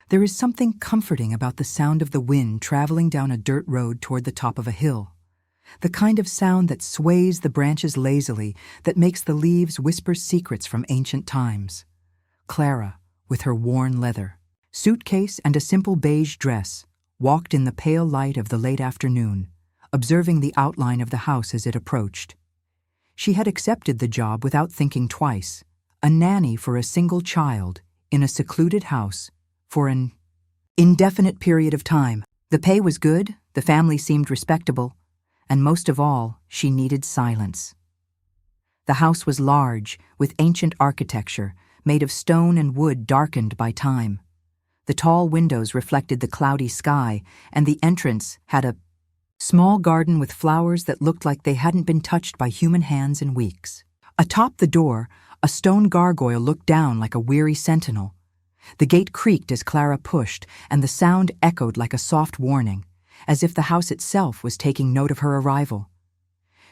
There is something comforting about the sound of the wind traveling down a dirt road toward the top of a hill. The kind of sound that sways the branches lazily, that makes the leaves whisper secrets from ancient times. Clara, with her worn leather suitcase and a simple beige dress, walked in the pale light of the late afternoon, observing the outline of the house as it approached. She had accepted the job without thinking twice, a nanny for a single child in a secluded house for an indefinite period of time. The pay was good, the family seemed respectable, and most of all, she needed silence. The house was large, with ancient architecture, made of stone and wood darkened by time. The tall windows reflected the cloudy sky, and the entrance had a small garden with flowers that looked like they hadn't been touched by human hands in weeks. Atop the door, a stone gargoyle looked down like a weary sentinel. The gate creaked as Clara pushed, and the sound echoed like a soft warning, as if the house itself was taking note of her arrival.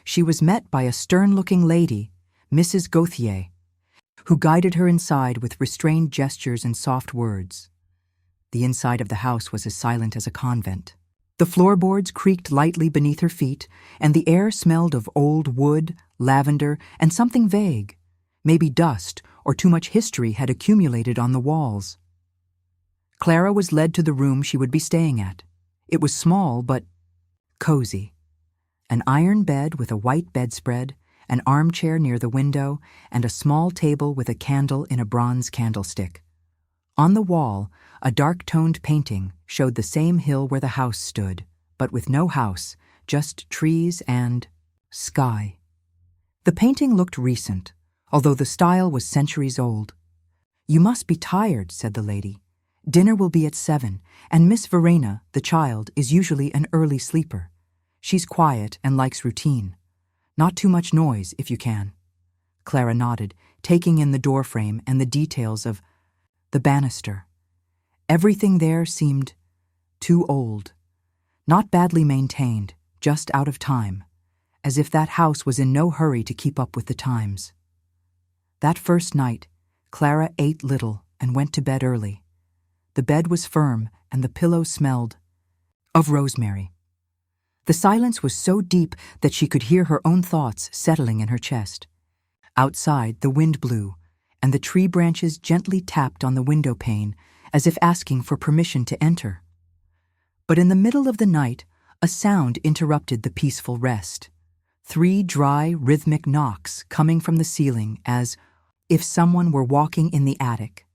She was met by a stern-looking lady, Mrs. Gauthier, who guided her inside with restrained gestures and soft words. The inside of the house was as silent as a convent. The floorboards creaked lightly beneath her feet, and the air smelled of old wood, lavender, and something vague. Maybe dust or too much history had accumulated on the walls. Clara was led to the room she would be staying at. It was small but cozy. An iron bed with a white bedspread, an armchair near the window, and a small table with a candle in a bronze candlestick. On the wall, a dark-toned painting showed the same hill where the house stood, but with no house, just trees and sky. The painting looked recent, although the style was centuries old. "You must be tired," said the lady. "Dinner will be at 7, and Miss Verena, the child, is usually an early sleeper. She's quiet and likes routine. Not too much noise, if you can." Clara nodded, taking in the doorframe and the details of the banister. Everything there seemed too old. Not badly maintained, just out of time, as if that house was in no hurry to keep up with the times. That first night, Clara ate little and went to bed early. The bed was firm and the pillow smelled of rosemary. The silence was so deep that she could hear her own thoughts settling in her chest. Outside, the wind blew, and the tree branches gently tapped on the window pane as if asking for permission to enter. But in the middle of the night, a sound interrupted the peaceful rest. 3 dry, rhythmic knocks coming from the ceiling as if someone were walking in the attic.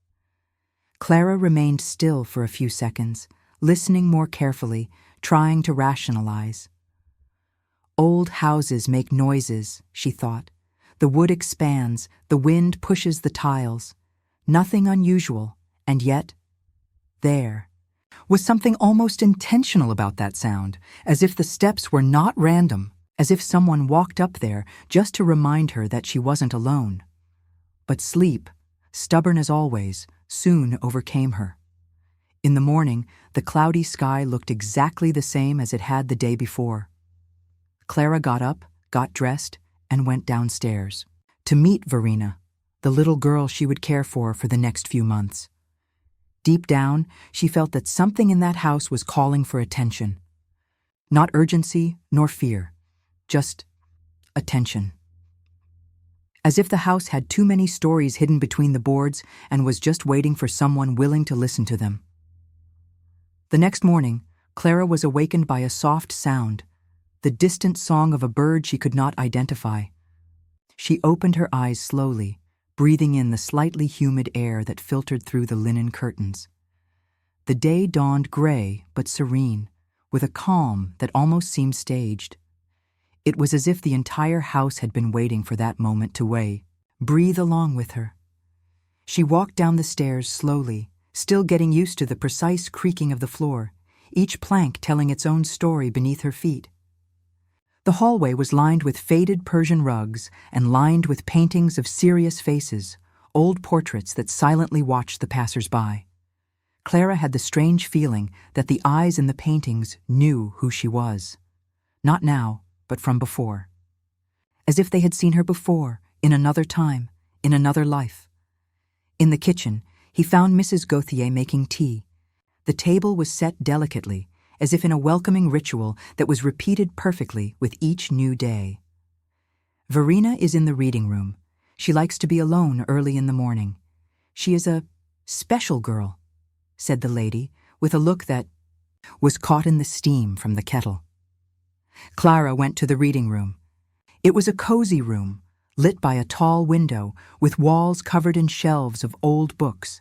Clara remained still for a few seconds, listening more carefully, trying to rationalize. Old houses make noises, she thought. The wood expands, the wind pushes the tiles. Nothing unusual, and yet, there was something almost intentional about that sound, as if the steps were not random, as if someone walked up there just to remind her that she wasn't alone. But sleep, stubborn as always, soon overcame her. In the morning, the cloudy sky looked exactly the same as it had the day before. Clara got up, got dressed, and went downstairs to meet Verena, the little girl she would care for the next few months. Deep down, she felt that something in that house was calling for attention. Not urgency nor fear, just attention. As if the house had too many stories hidden between the boards and was just waiting for someone willing to listen to them. The next morning, Clara was awakened by a soft sound, the distant song of a bird she could not identify. She opened her eyes slowly, breathing in the slightly humid air that filtered through the linen curtains. The day dawned gray but serene, with a calm that almost seemed staged. It was as if the entire house had been waiting for that moment to breathe along with her. She walked down the stairs slowly, still getting used to the precise creaking of the floor, each plank telling its own story beneath her feet. The hallway was lined with faded Persian rugs and lined with paintings of serious faces, old portraits that silently watched the passers-by. Clara had the strange feeling that the eyes in the paintings knew who she was. Not now, but from before. As if they had seen her before, in another time, in another life. In the kitchen, he found Mrs. Gauthier making tea, The table was set delicately, as if in a welcoming ritual that was repeated perfectly with each new day. Verena is in the reading room. She likes to be alone early in the morning. She is a special girl, said the lady, with a look that was caught in the steam from the kettle. Clara went to the reading room. It was a cozy room, lit by a tall window, with walls covered in shelves of old books.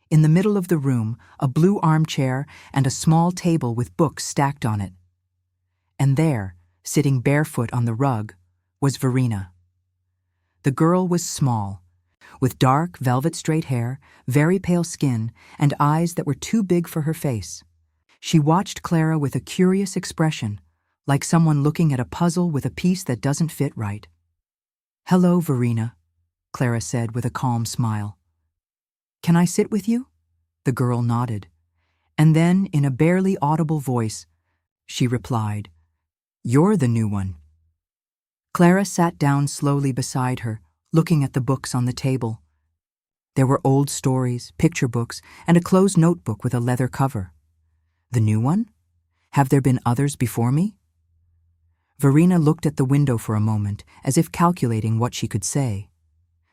In the middle of the room, a blue armchair and a small table with books stacked on it. And there, sitting barefoot on the rug, was Verena. The girl was small, with dark, velvet-straight hair, very pale skin, and eyes that were too big for her face. She watched Clara with a curious expression, like someone looking at a puzzle with a piece that doesn't fit right. "Hello, Verena," Clara said with a calm smile. "Can I sit with you?" The girl nodded. And then, in a barely audible voice, she replied, "You're the new one." Clara sat down slowly beside her, looking at the books on the table. There were old stories, picture books, and a closed notebook with a leather cover. "The new one? Have there been others before me?" Verena looked at the window for a moment, as if calculating what she could say.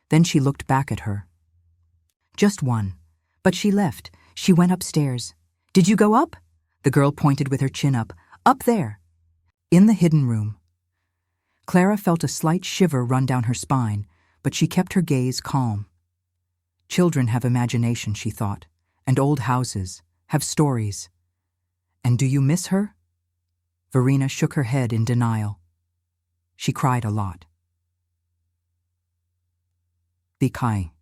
Then she looked back at her. "Just one. But she left. She went upstairs." "Did you go up?" The girl pointed with her chin up. "Up there." "In the hidden room." Clara felt a slight shiver run down her spine, but she kept her gaze calm. Children have imagination, she thought, and old houses have stories. "And do you miss her?" Verena shook her head in denial. She cried a lot. The Kai.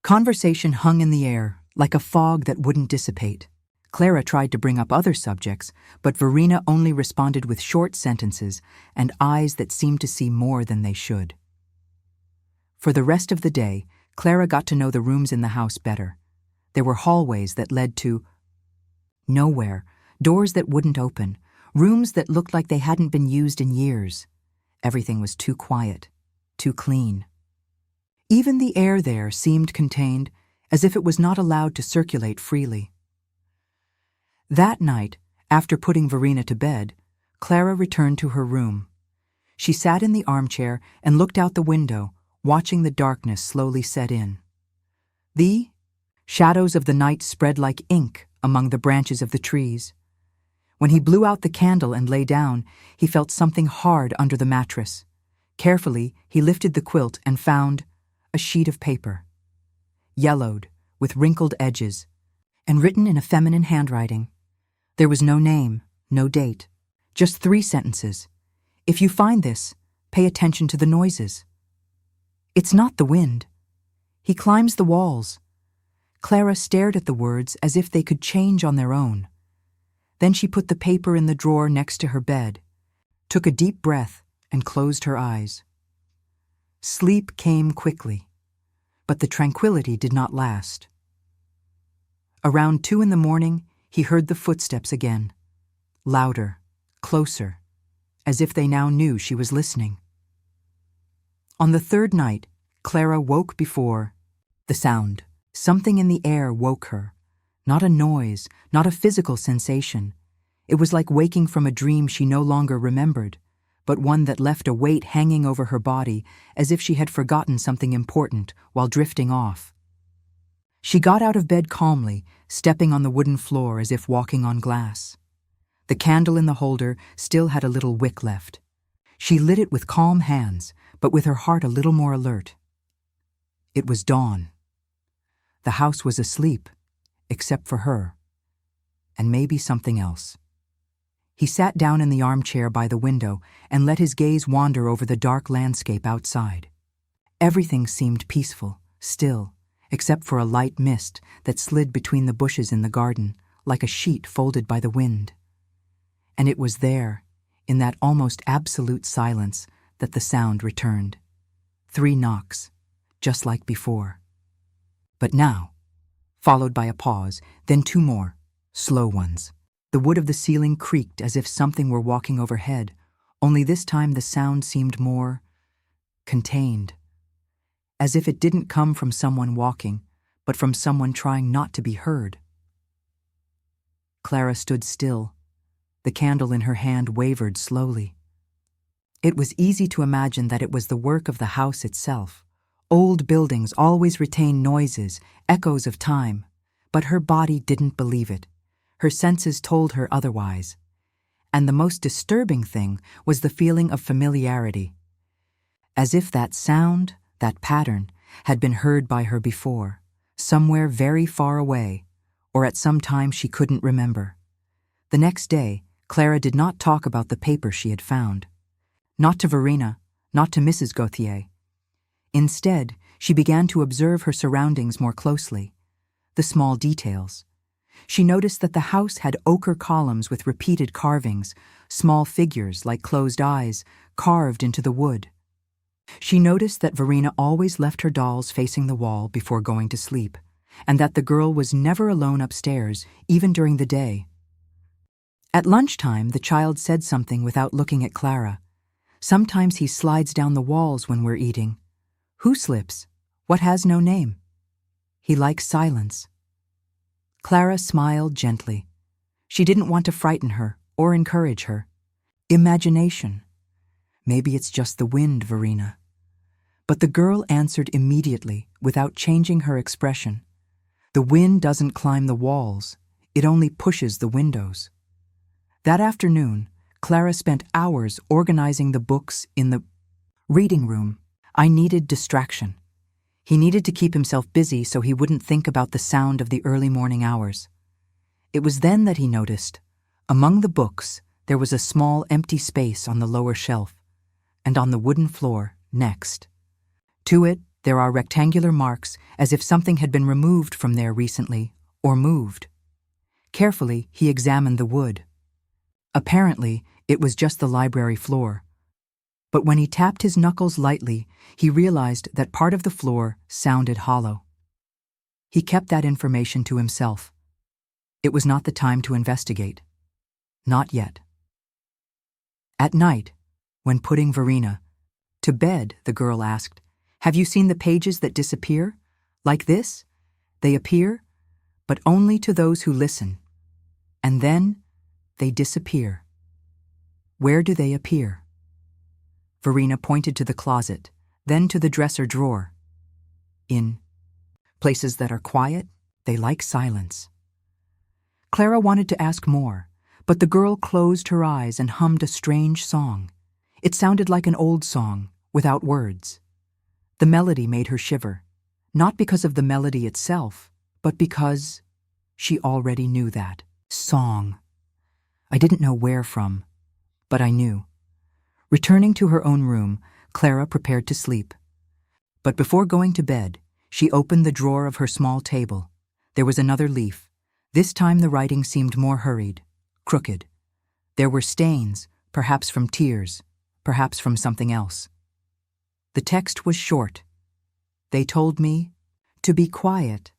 Conversation hung in the air, like a fog that wouldn't dissipate. Clara tried to bring up other subjects, but Verena only responded with short sentences and eyes that seemed to see more than they should. For the rest of the day, Clara got to know the rooms in the house better. There were hallways that led to nowhere, doors that wouldn't open, rooms that looked like they hadn't been used in years. Everything was too quiet, too clean. Even the air there seemed contained, as if it was not allowed to circulate freely. That night, after putting Verena to bed, Clara returned to her room. She sat in the armchair and looked out the window, watching the darkness slowly set in. The shadows of the night spread like ink among the branches of the trees. When he blew out the candle and lay down, he felt something hard under the mattress. Carefully, he lifted the quilt and found a sheet of paper, yellowed, with wrinkled edges, and written in a feminine handwriting. There was no name, no date, just 3 sentences. "If you find this, pay attention to the noises. It's not the wind. He climbs the walls." Clara stared at the words as if they could change on their own. Then she put the paper in the drawer next to her bed, took a deep breath, and closed her eyes. Sleep came quickly, but the tranquility did not last. Around 2 in the morning, he heard the footsteps again, louder, closer, as if they now knew she was listening. On the 3rd night, Clara woke before the sound. Something in the air woke her. Not a noise, not a physical sensation. It was like waking from a dream she no longer remembered, but one that left a weight hanging over her body as if she had forgotten something important while drifting off. She got out of bed calmly, stepping on the wooden floor as if walking on glass. The candle in the holder still had a little wick left. She lit it with calm hands, but with her heart a little more alert. It was dawn. The house was asleep, except for her, and maybe something else. He sat down in the armchair by the window and let his gaze wander over the dark landscape outside. Everything seemed peaceful, still, except for a light mist that slid between the bushes in the garden, like a sheet folded by the wind. And it was there, in that almost absolute silence, that the sound returned. 3 knocks, just like before. But now, followed by a pause, then 2 more, slow ones. The wood of the ceiling creaked as if something were walking overhead, only this time the sound seemed more contained, as if it didn't come from someone walking, but from someone trying not to be heard. Clara stood still. The candle in her hand wavered slowly. It was easy to imagine that it was the work of the house itself. Old buildings always retain noises, echoes of time, but her body didn't believe it. Her senses told her otherwise. And the most disturbing thing was the feeling of familiarity. As if that sound, that pattern, had been heard by her before, somewhere very far away, or at some time she couldn't remember. The next day, Clara did not talk about the paper she had found. Not to Verena, not to Mrs. Gauthier. Instead, she began to observe her surroundings more closely. The small details. She noticed that the house had ochre columns with repeated carvings, small figures like closed eyes, carved into the wood. She noticed that Verena always left her dolls facing the wall before going to sleep, and that the girl was never alone upstairs, even during the day. At lunchtime, the child said something without looking at Clara. Sometimes he slides down the walls when we're eating. Who slips? What has no name? He likes silence. Clara smiled gently. She didn't want to frighten her or encourage her. Imagination. Maybe it's just the wind, Verena. But the girl answered immediately, without changing her expression. The wind doesn't climb the walls, it only pushes the windows. That afternoon, Clara spent hours organizing the books in the reading room. I needed distraction. He needed to keep himself busy so he wouldn't think about the sound of the early morning hours. It was then that he noticed, among the books, there was a small empty space on the lower shelf, and on the wooden floor next. To it, there are rectangular marks as if something had been removed from there recently, or moved. Carefully, he examined the wood. Apparently, it was just the library floor. But when he tapped his knuckles lightly, he realized that part of the floor sounded hollow. He kept that information to himself. It was not the time to investigate. Not yet. At night, when putting Verena to bed, the girl asked, "Have you seen the pages that disappear? Like this? They appear, but only to those who listen. And then they disappear. Where do they appear?" Verena pointed to the closet, then to the dresser drawer. In places that are quiet, they like silence. Clara wanted to ask more, but the girl closed her eyes and hummed a strange song. It sounded like an old song, without words. The melody made her shiver, not because of the melody itself, but because she already knew that song. I didn't know where from, but I knew. Returning to her own room, Clara prepared to sleep. But before going to bed, she opened the drawer of her small table. There was another leaf. This time the writing seemed more hurried, crooked. There were stains, perhaps from tears, perhaps from something else. The text was short. They told me to be quiet,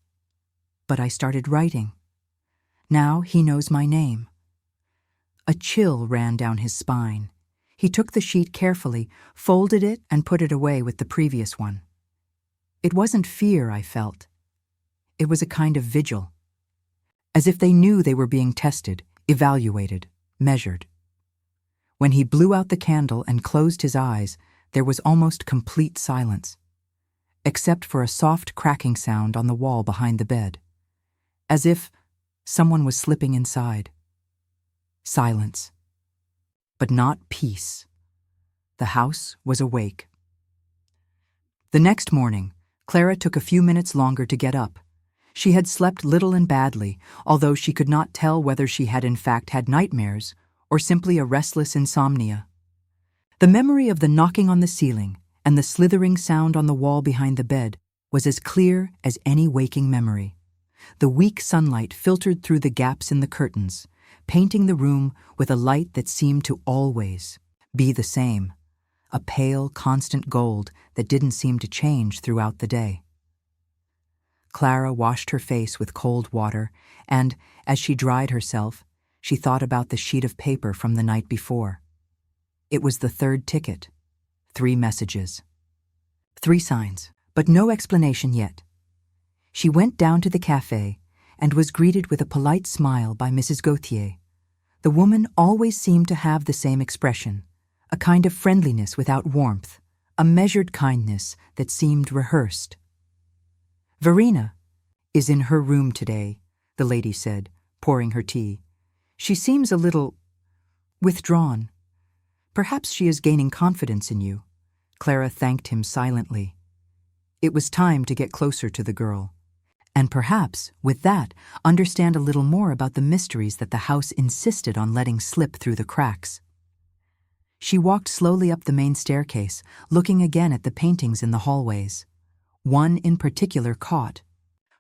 but I started writing. Now he knows my name. A chill ran down his spine. He took the sheet carefully, folded it, and put it away with the previous one. It wasn't fear I felt. It was a kind of vigil. As if they knew they were being tested, evaluated, measured. When he blew out the candle and closed his eyes, there was almost complete silence, except for a soft cracking sound on the wall behind the bed, as if someone was slipping inside. Silence. But not peace. The house was awake. The next morning, Clara took a few minutes longer to get up. She had slept little and badly, although she could not tell whether she had in fact had nightmares or simply a restless insomnia. The memory of the knocking on the ceiling and the slithering sound on the wall behind the bed was as clear as any waking memory. The weak sunlight filtered through the gaps in the curtains, painting the room with a light that seemed to always be the same, a pale, constant gold that didn't seem to change throughout the day. Clara washed her face with cold water, and, as she dried herself, she thought about the sheet of paper from the night before. It was the third ticket. 3 messages. 3 signs, but no explanation yet. She went down to the cafe, and was greeted with a polite smile by Mrs. Gauthier. The woman always seemed to have the same expression, a kind of friendliness without warmth, a measured kindness that seemed rehearsed. "Verena is in her room today," the lady said, pouring her tea. "She seems a little withdrawn. Perhaps she is gaining confidence in you." Clara thanked him silently. It was time to get closer to the girl, and perhaps, with that, understand a little more about the mysteries that the house insisted on letting slip through the cracks. She walked slowly up the main staircase, looking again at the paintings in the hallways. One in particular caught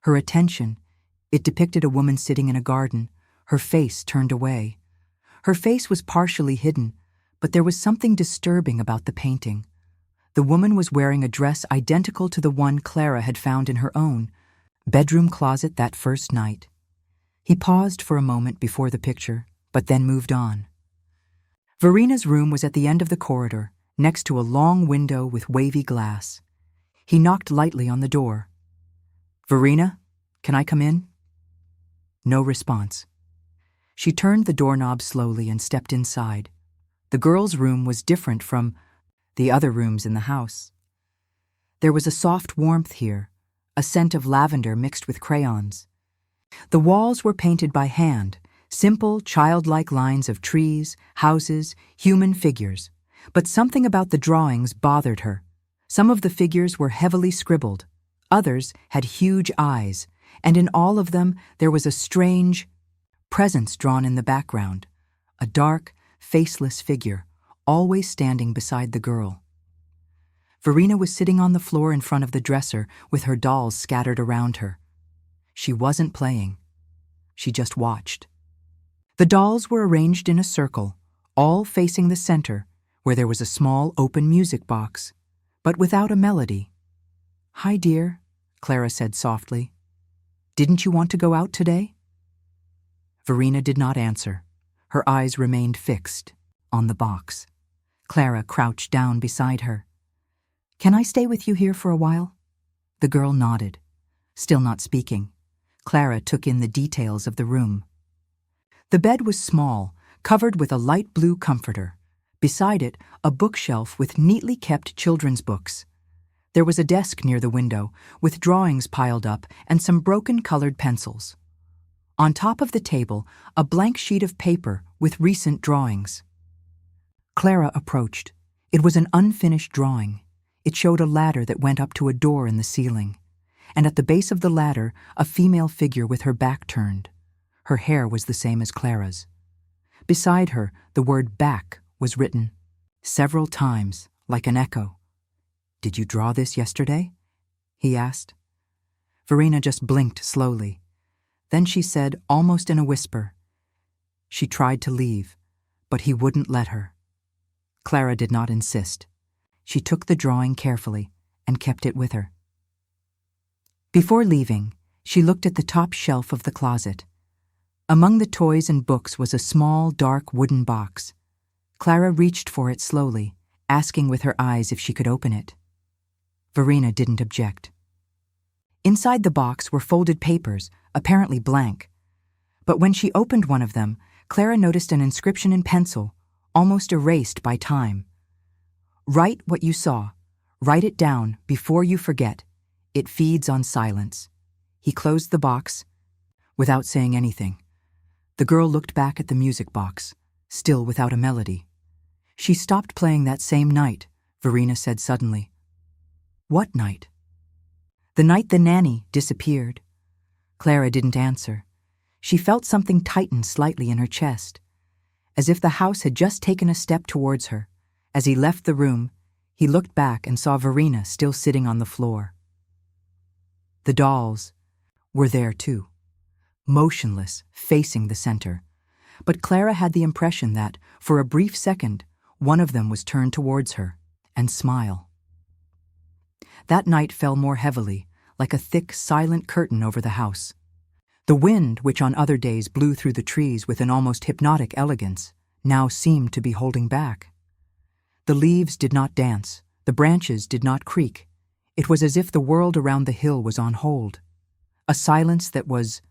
her attention. It depicted a woman sitting in a garden, her face turned away. Her face was partially hidden, but there was something disturbing about the painting. The woman was wearing a dress identical to the one Clara had found in her own bedroom closet that first night. He paused for a moment before the picture, but then moved on. Verena's room was at the end of the corridor, next to a long window with wavy glass. He knocked lightly on the door. "Verena, can I come in?" No response. She turned the doorknob slowly and stepped inside. The girl's room was different from the other rooms in the house. There was a soft warmth here, a scent of lavender mixed with crayons. The walls were painted by hand, simple, childlike lines of trees, houses, human figures. But something about the drawings bothered her. Some of the figures were heavily scribbled, others had huge eyes, and in all of them there was a strange presence drawn in the background, a dark, faceless figure, always standing beside the girl. Verena was sitting on the floor in front of the dresser with her dolls scattered around her. She wasn't playing. She just watched. The dolls were arranged in a circle, all facing the center, where there was a small open music box, but without a melody. "Hi, dear," Clara said softly. "Didn't you want to go out today?" Verena did not answer. Her eyes remained fixed on the box. Clara crouched down beside her. "Can I stay with you here for a while?" The girl nodded. Still not speaking, Clara took in the details of the room. The bed was small, covered with a light blue comforter. Beside it, a bookshelf with neatly kept children's books. There was a desk near the window, with drawings piled up and some broken colored pencils. On top of the table, a blank sheet of paper with recent drawings. Clara approached. It was an unfinished drawing. It showed a ladder that went up to a door in the ceiling, and at the base of the ladder, a female figure with her back turned. Her hair was the same as Clara's. Beside her, the word "back" was written several times, like an echo. "Did you draw this yesterday?" he asked. Verena just blinked slowly. Then she said, almost in a whisper, she tried to leave, but he wouldn't let her. Clara did not insist. She took the drawing carefully and kept it with her. Before leaving, she looked at the top shelf of the closet. Among the toys and books was a small, dark wooden box. Clara reached for it slowly, asking with her eyes if she could open it. Verena didn't object. Inside the box were folded papers, apparently blank. But when she opened one of them, Clara noticed an inscription in pencil, almost erased by time. "Write what you saw. Write it down before you forget. It feeds on silence." He closed the box without saying anything. The girl looked back at the music box, still without a melody. "She stopped playing that same night," Verena said suddenly. "What night?" "The night the nanny disappeared." Clara didn't answer. She felt something tighten slightly in her chest, as if the house had just taken a step towards her. As he left the room, he looked back and saw Verena still sitting on the floor. The dolls were there too, motionless, facing the center. But Clara had the impression that, for a brief second, one of them was turned towards her and smile. That night fell more heavily, like a thick, silent curtain over the house. The wind, which on other days blew through the trees with an almost hypnotic elegance, now seemed to be holding back. The leaves did not dance, the branches did not creak. It was as if the world around the hill was on hold. A silence that was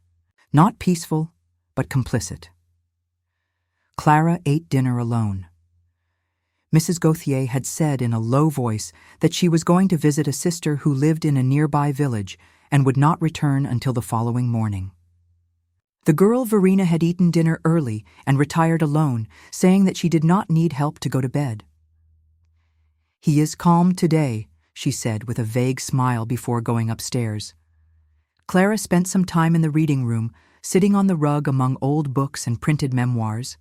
Not peaceful, but complicit. Clara ate dinner alone. Mrs. Gauthier had said in a low voice that she was going to visit a sister who lived in a nearby village and would not return until the following morning. The girl Verena had eaten dinner early and retired alone, saying that she did not need help to go to bed. "He is calm today," she said with a vague smile before going upstairs. Clara spent some time in the reading room, sitting on the rug among old books and printed memoirs.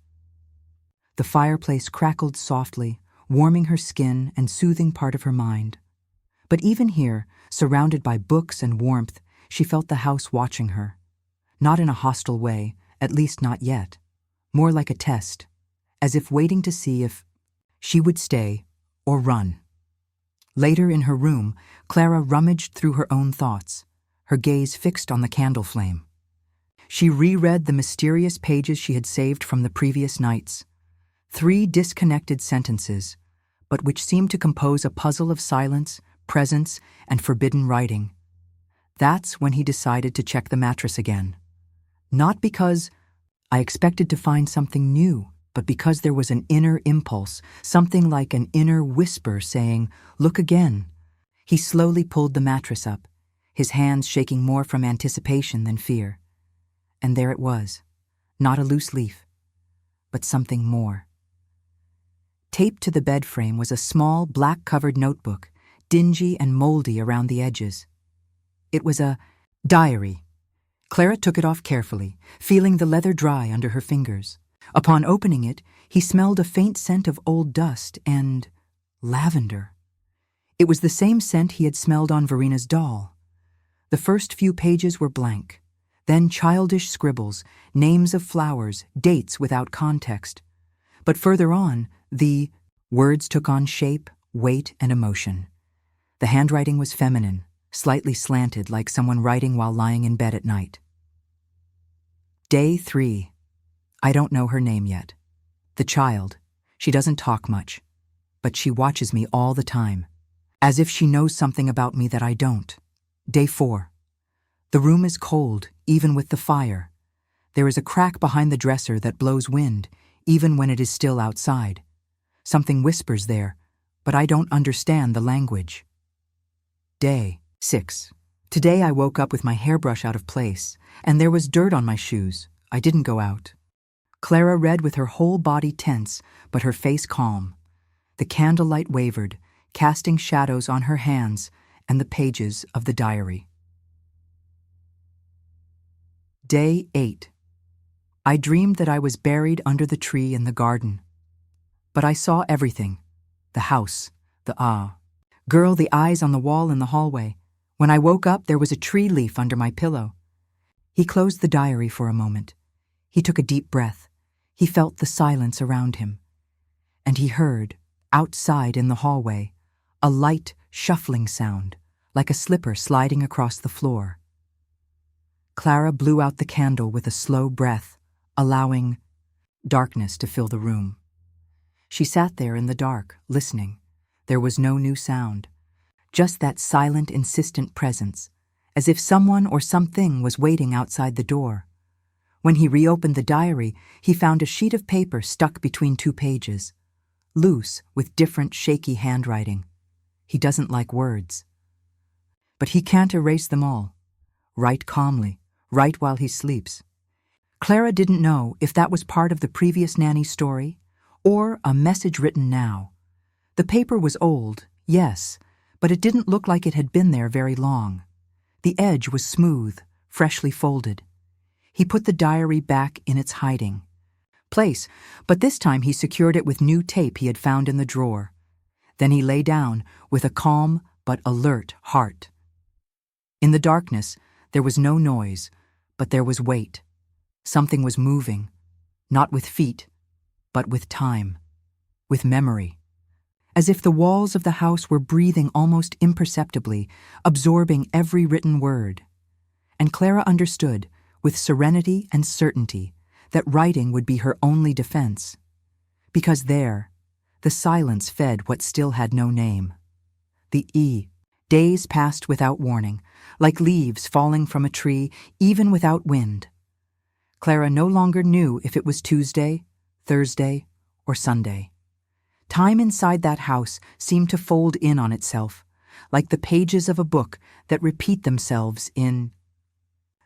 The fireplace crackled softly, warming her skin and soothing part of her mind. But even here, surrounded by books and warmth, she felt the house watching her. Not in a hostile way, at least not yet. More like a test, as if waiting to see if she would stay or run. Later in her room, Clara rummaged through her own thoughts, her gaze fixed on the candle flame. She reread the mysterious pages she had saved from the previous nights. 3 disconnected sentences, but which seemed to compose a puzzle of silence, presence, and forbidden writing. That's when he decided to check the mattress again. Not because I expected to find something new, but because there was an inner impulse, something like an inner whisper saying, "Look again." He slowly pulled the mattress up, his hands shaking more from anticipation than fear. And there it was, not a loose leaf, but something more. Taped to the bed frame was a small, black-covered notebook, dingy and moldy around the edges. It was a diary. Clara took it off carefully, feeling the leather dry under her fingers. Upon opening it, he smelled a faint scent of old dust and lavender. It was the same scent he had smelled on Verena's doll. The first few pages were blank, then childish scribbles, names of flowers, dates without context. But further on, the words took on shape, weight, and emotion. The handwriting was feminine, slightly slanted like someone writing while lying in bed at night. Day 3. I don't know her name yet. The child. She doesn't talk much, but she watches me all the time, as if she knows something about me that I don't. Day 4. The room is cold, even with the fire. There is a crack behind the dresser that blows wind, even when it is still outside. Something whispers there, but I don't understand the language. Day 6. Today I woke up with my hairbrush out of place, and there was dirt on my shoes. I didn't go out. Clara read with her whole body tense, but her face calm. The candlelight wavered, casting shadows on her hands and the pages of the diary. Day 8. I dreamed that I was buried under the tree in the garden. But I saw everything. The house, the girl, the eyes on the wall in the hallway. When I woke up, there was a tree leaf under my pillow. He closed the diary for a moment. He took a deep breath. He felt the silence around him. And he heard, outside in the hallway, a light, shuffling sound, like a slipper sliding across the floor. Clara blew out the candle with a slow breath, allowing darkness to fill the room. She sat there in the dark, listening. There was no new sound, just that silent, insistent presence, as if someone or something was waiting outside the door. When he reopened the diary, he found a sheet of paper stuck between 2 pages, loose with different shaky handwriting. He doesn't like words. But he can't erase them all. Write calmly, write while he sleeps. Clara didn't know if that was part of the previous nanny's story or a message written now. The paper was old, yes, but it didn't look like it had been there very long. The edge was smooth, freshly folded. He put the diary back in its hiding place, but this time he secured it with new tape he had found in the drawer. Then he lay down with a calm but alert heart. In the darkness, there was no noise, but there was weight. Something was moving, not with feet, but with time, with memory. As if the walls of the house were breathing almost imperceptibly, absorbing every written word. And Clara understood, with serenity and certainty, that writing would be her only defense. Because there, the silence fed what still had no name. The days passed without warning, like leaves falling from a tree, even without wind. Clara no longer knew if it was Tuesday, Thursday, or Sunday. Time inside that house seemed to fold in on itself, like the pages of a book that repeat themselves in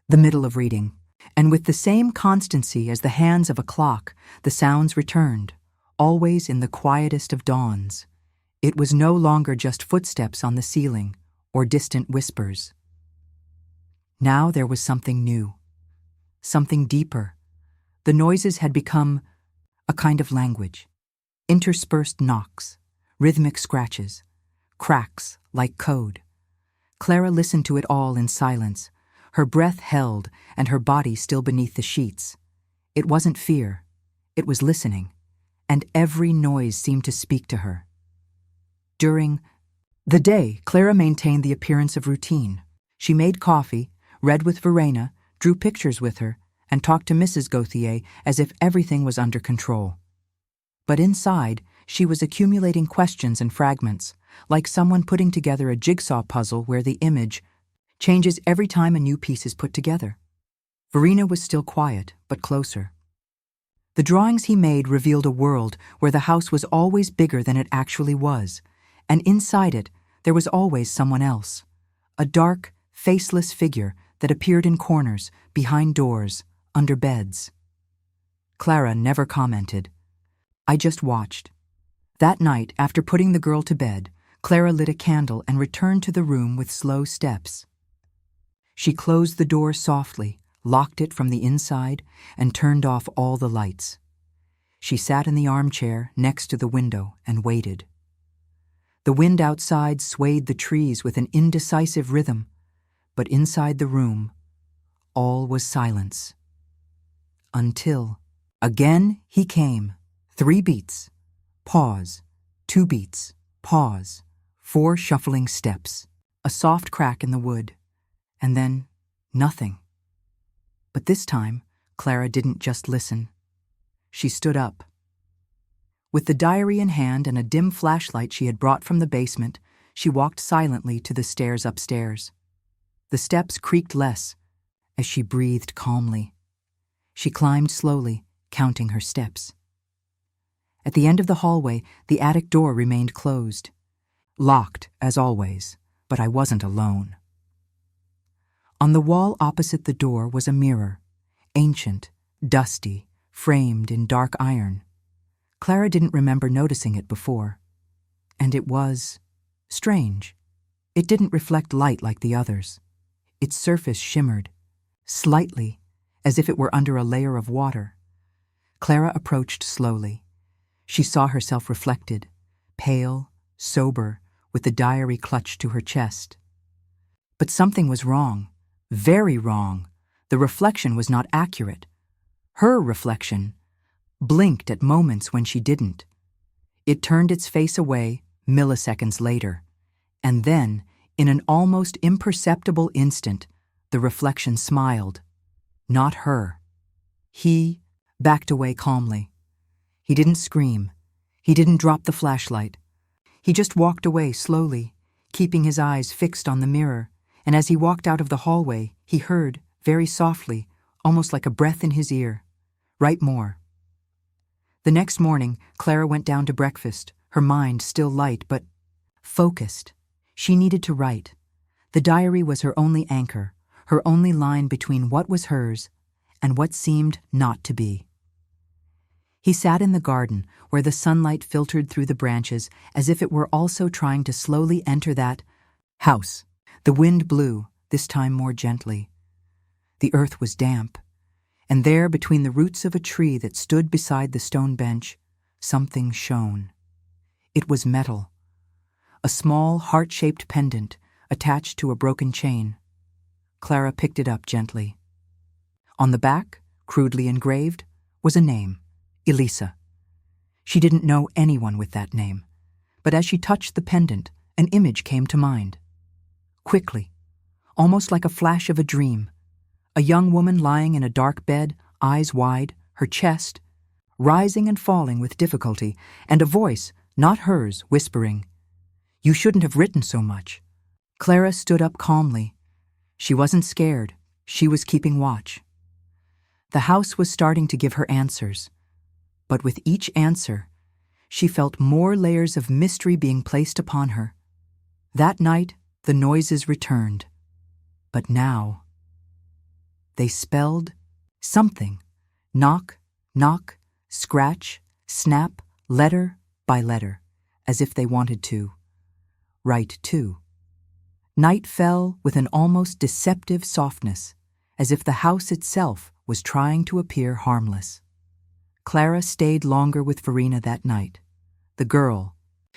the middle of reading. And with the same constancy as the hands of a clock, the sounds returned, always in the quietest of dawns. It was no longer just footsteps on the ceiling or distant whispers. Now there was something new, something deeper. The noises had become a kind of language. Interspersed knocks, rhythmic scratches, cracks like code. Clara listened to it all in silence, her breath held and her body still beneath the sheets. It wasn't fear, it was listening, and every noise seemed to speak to her. During the day, Clara maintained the appearance of routine. She made coffee, read with Verena, drew pictures with her, and talked to Mrs. Gauthier as if everything was under control. But inside, she was accumulating questions and fragments, like someone putting together a jigsaw puzzle where the image changes every time a new piece is put together. Verena was still quiet, but closer. The drawings he made revealed a world where the house was always bigger than it actually was, and inside it, there was always someone else, a dark, faceless figure that appeared in corners, behind doors, under beds. Clara never commented. I just watched. That night, after putting the girl to bed, Clara lit a candle and returned to the room with slow steps. She closed the door softly, locked it from the inside, and turned off all the lights. She sat in the armchair next to the window and waited. The wind outside swayed the trees with an indecisive rhythm, but inside the room, all was silence. Until, again he came. 3 beats, pause, 2 beats, pause, 4 shuffling steps, a soft crack in the wood, and then nothing. But this time, Clara didn't just listen. She stood up. With the diary in hand and a dim flashlight she had brought from the basement, she walked silently to the stairs upstairs. The steps creaked less as she breathed calmly. She climbed slowly, counting her steps. At the end of the hallway, the attic door remained closed. Locked, as always, but I wasn't alone. On the wall opposite the door was a mirror, ancient, dusty, framed in dark iron. Clara didn't remember noticing it before. And it was strange. It didn't reflect light like the others. Its surface shimmered, slightly, as if it were under a layer of water. Clara approached slowly. She saw herself reflected, pale, sober, with the diary clutched to her chest. But something was wrong, very wrong. The reflection was not accurate. Her reflection blinked at moments when she didn't. It turned its face away milliseconds later, and then, in an almost imperceptible instant, the reflection smiled. Not her. He backed away calmly. He didn't scream. He didn't drop the flashlight. He just walked away slowly, keeping his eyes fixed on the mirror, and as he walked out of the hallway, he heard, very softly, almost like a breath in his ear, "Write more." The next morning, Clara went down to breakfast, her mind still light but focused. She needed to write. The diary was her only anchor, her only line between what was hers and what seemed not to be. He sat in the garden, where the sunlight filtered through the branches as if it were also trying to slowly enter that house. The wind blew, this time more gently. The earth was damp, and there, between the roots of a tree that stood beside the stone bench, something shone. It was metal, a small, heart-shaped pendant attached to a broken chain. Clara picked it up gently. On the back, crudely engraved, was a name. Elisa. She didn't know anyone with that name, but as she touched the pendant, an image came to mind. Quickly, almost like a flash of a dream, a young woman lying in a dark bed, eyes wide, her chest rising and falling with difficulty, and a voice, not hers, whispering, "You shouldn't have written so much." Clara stood up calmly. She wasn't scared. She was keeping watch. The house was starting to give her answers, but with each answer, she felt more layers of mystery being placed upon her. That night, the noises returned, but now they spelled something. Knock, knock, scratch, snap, letter by letter, as if they wanted to write too. Night fell with an almost deceptive softness, as if the house itself was trying to appear harmless. Clara stayed longer with Verena that night. The girl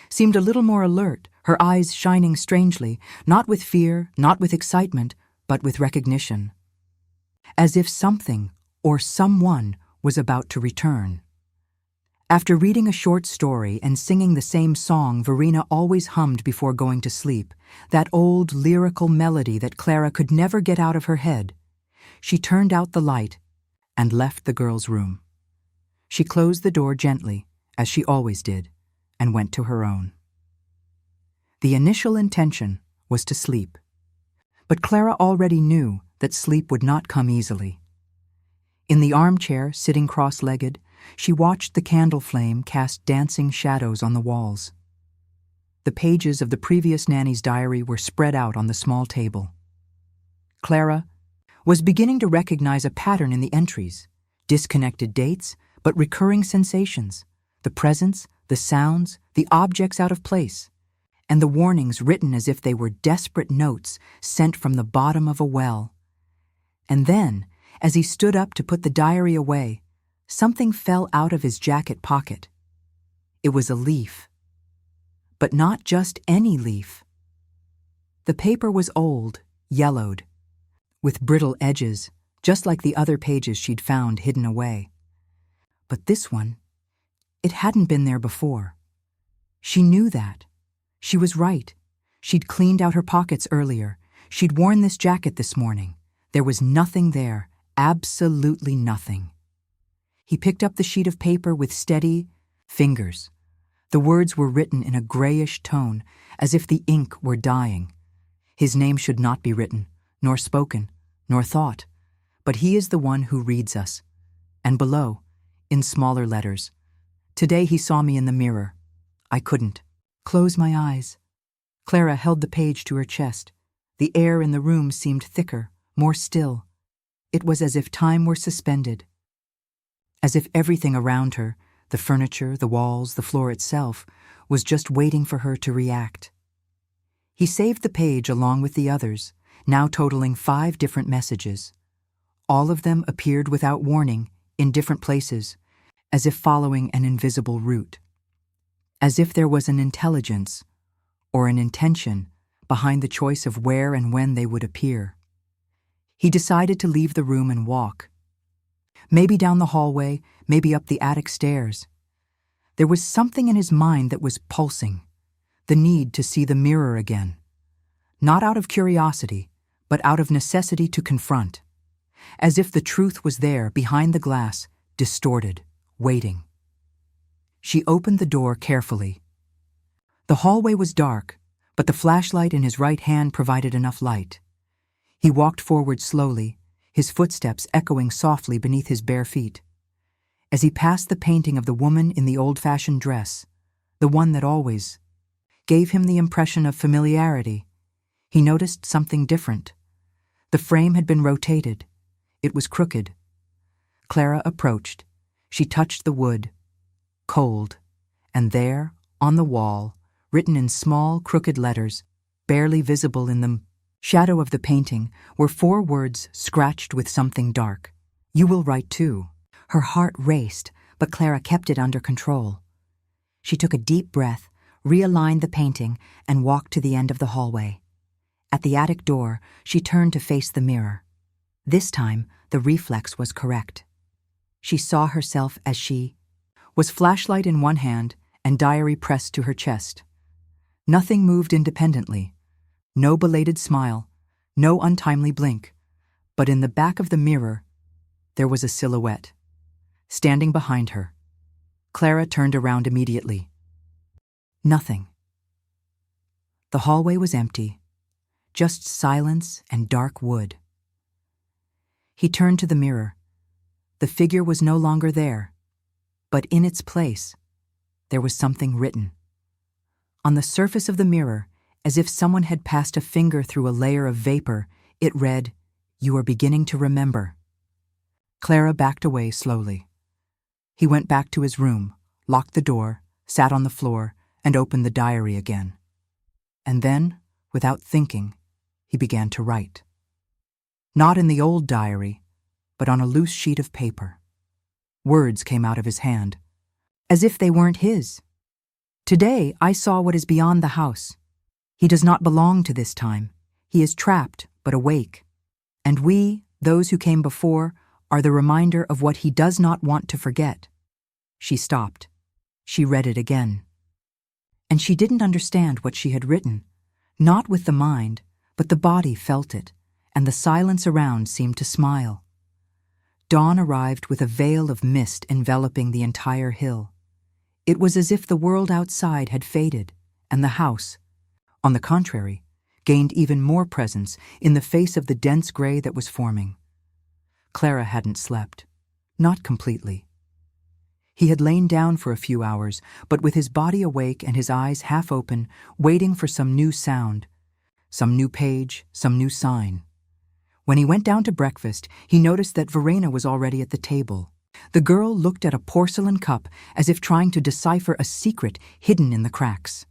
seemed a little more alert, her eyes shining strangely, not with fear, not with excitement, but with recognition. As if something or someone was about to return. After reading a short story and singing the same song Verena always hummed before going to sleep, that old lyrical melody that Clara could never get out of her head, she turned out the light and left the girl's room. She closed the door gently, as she always did, and went to her own. The initial intention was to sleep, but Clara already knew that sleep would not come easily. In the armchair, sitting cross-legged, she watched the candle flame cast dancing shadows on the walls. The pages of the previous nanny's diary were spread out on the small table. Clara was beginning to recognize a pattern in the entries, disconnected dates, but recurring sensations, the presence, the sounds, the objects out of place, and the warnings written as if they were desperate notes sent from the bottom of a well. And then, as he stood up to put the diary away, something fell out of his jacket pocket. It was a leaf. But not just any leaf. The paper was old, yellowed, with brittle edges, just like the other pages she'd found hidden away. But this one, it hadn't been there before. She knew that. She was right. She'd cleaned out her pockets earlier. She'd worn this jacket this morning. There was nothing there, absolutely nothing. He picked up the sheet of paper with steady fingers. The words were written in a grayish tone, as if the ink were dying. His name should not be written, nor spoken, nor thought, but he is the one who reads us. And below, in smaller letters, "Today he saw me in the mirror. I couldn't close my eyes." Clara held the page to her chest. The air in the room seemed thicker, more still. It was as if time were suspended. As if everything around her, the furniture, the walls, the floor itself, was just waiting for her to react. He saved the page along with the others, now totaling 5 different messages. All of them appeared without warning, in different places, as if following an invisible route. As if there was an intelligence, or an intention, behind the choice of where and when they would appear. He decided to leave the room and walk. Maybe down the hallway, maybe up the attic stairs. There was something in his mind that was pulsing, the need to see the mirror again. Not out of curiosity, but out of necessity to confront. As if the truth was there behind the glass, distorted, waiting. She opened the door carefully. The hallway was dark, but the flashlight in his right hand provided enough light. He walked forward slowly, his footsteps echoing softly beneath his bare feet. As he passed the painting of the woman in the old-fashioned dress, the one that always gave him the impression of familiarity, he noticed something different. The frame had been rotated. It was crooked. Clara approached. She touched the wood. Cold. And there, on the wall, written in small, crooked letters, barely visible in the shadow of the painting, were 4 words scratched with something dark. "You will write too." Her heart raced, but Clara kept it under control. She took a deep breath, realigned the painting, and walked to the end of the hallway. At the attic door, she turned to face the mirror. This time, the reflex was correct. She saw herself as she was, flashlight in one hand and diary pressed to her chest. Nothing moved independently. No belated smile, no untimely blink. But in the back of the mirror, there was a silhouette, standing behind her. Clara turned around immediately. Nothing. The hallway was empty, just silence and dark wood. He turned to the mirror. The figure was no longer there, but in its place, there was something written. On the surface of the mirror, as if someone had passed a finger through a layer of vapor, it read, "You are beginning to remember." Clara backed away slowly. He went back to his room, locked the door, sat on the floor, and opened the diary again. And then, without thinking, he began to write. Not in the old diary, but on a loose sheet of paper. Words came out of his hand, as if they weren't his. "Today I saw what is beyond the house. He does not belong to this time. He is trapped, but awake. And we, those who came before, are the reminder of what he does not want to forget." She stopped. She read it again. And she didn't understand what she had written. Not with the mind, but the body felt it, and the silence around seemed to smile. Dawn arrived with a veil of mist enveloping the entire hill. It was as if the world outside had faded, and the house, on the contrary, gained even more presence in the face of the dense gray that was forming. Clara hadn't slept. Not completely. He had lain down for a few hours, but with his body awake and his eyes half open, waiting for some new sound, some new page, some new sign. When he went down to breakfast, he noticed that Verena was already at the table. The girl looked at a porcelain cup as if trying to decipher a secret hidden in the cracks.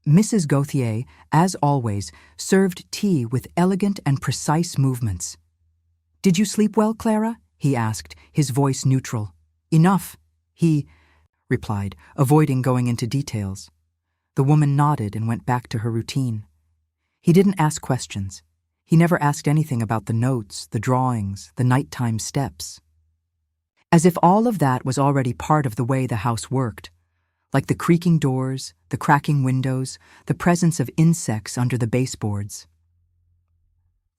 Mrs. Gauthier, as always, served tea with elegant and precise movements. "Did you sleep well, Clara?" he asked, his voice neutral. "Enough," he replied, avoiding going into details. The woman nodded and went back to her routine. He didn't ask questions. He never asked anything about the notes, the drawings, the nighttime steps. As if all of that was already part of the way the house worked, like the creaking doors, the cracking windows, the presence of insects under the baseboards.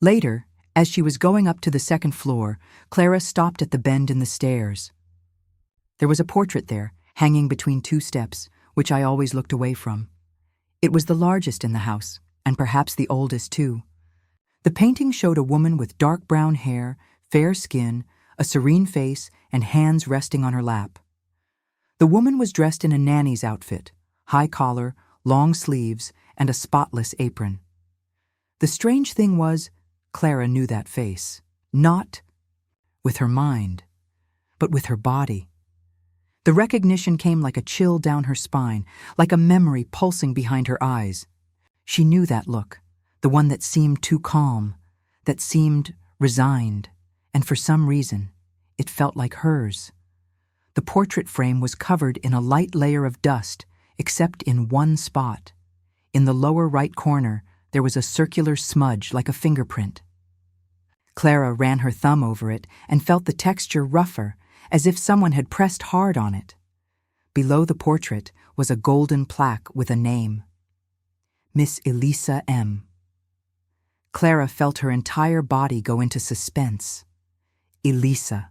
Later, as she was going up to the second floor, Clara stopped at the bend in the stairs. There was a portrait there, hanging between two steps, which I always looked away from. It was the largest in the house, and perhaps the oldest too. The painting showed a woman with dark brown hair, fair skin, a serene face, and hands resting on her lap. The woman was dressed in a nanny's outfit, high collar, long sleeves, and a spotless apron. The strange thing was, Clara knew that face, not with her mind, but with her body. The recognition came like a chill down her spine, like a memory pulsing behind her eyes. She knew that look, the one that seemed too calm, that seemed resigned, and for some reason, it felt like hers. The portrait frame was covered in a light layer of dust, except in one spot. In the lower right corner, there was a circular smudge like a fingerprint. Clara ran her thumb over it and felt the texture rougher, as if someone had pressed hard on it. Below the portrait was a golden plaque with a name. Miss Elisa M. Clara felt her entire body go into suspense. Elisa,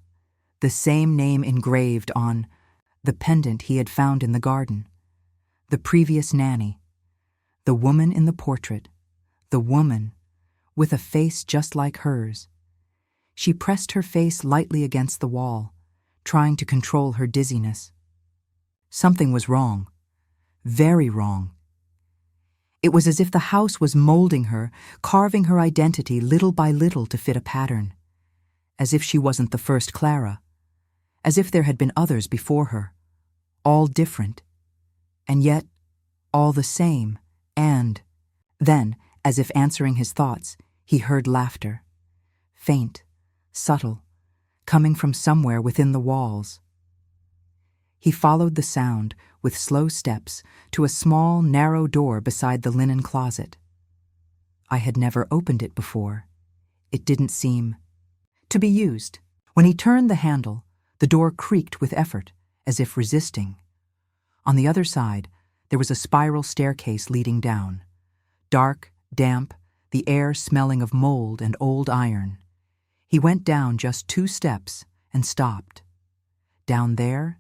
the same name engraved on the pendant he had found in the garden. The previous nanny. The woman in the portrait. The woman, with a face just like hers. She pressed her face lightly against the wall, trying to control her dizziness. Something was wrong. Very wrong. It was as if the house was molding her, carving her identity little by little to fit a pattern. As if she wasn't the first Clara. As if there had been others before her. All different. And yet, all the same. And then, as if answering his thoughts, he heard laughter. Faint, subtle, coming from somewhere within the walls. He followed the sound, with slow steps, to a small, narrow door beside the linen closet. I had never opened it before. It didn't seem to be used. When he turned the handle, the door creaked with effort, as if resisting. On the other side, there was a spiral staircase leading down. Dark, damp, the air smelling of mold and old iron. He went down just 2 steps and stopped. Down there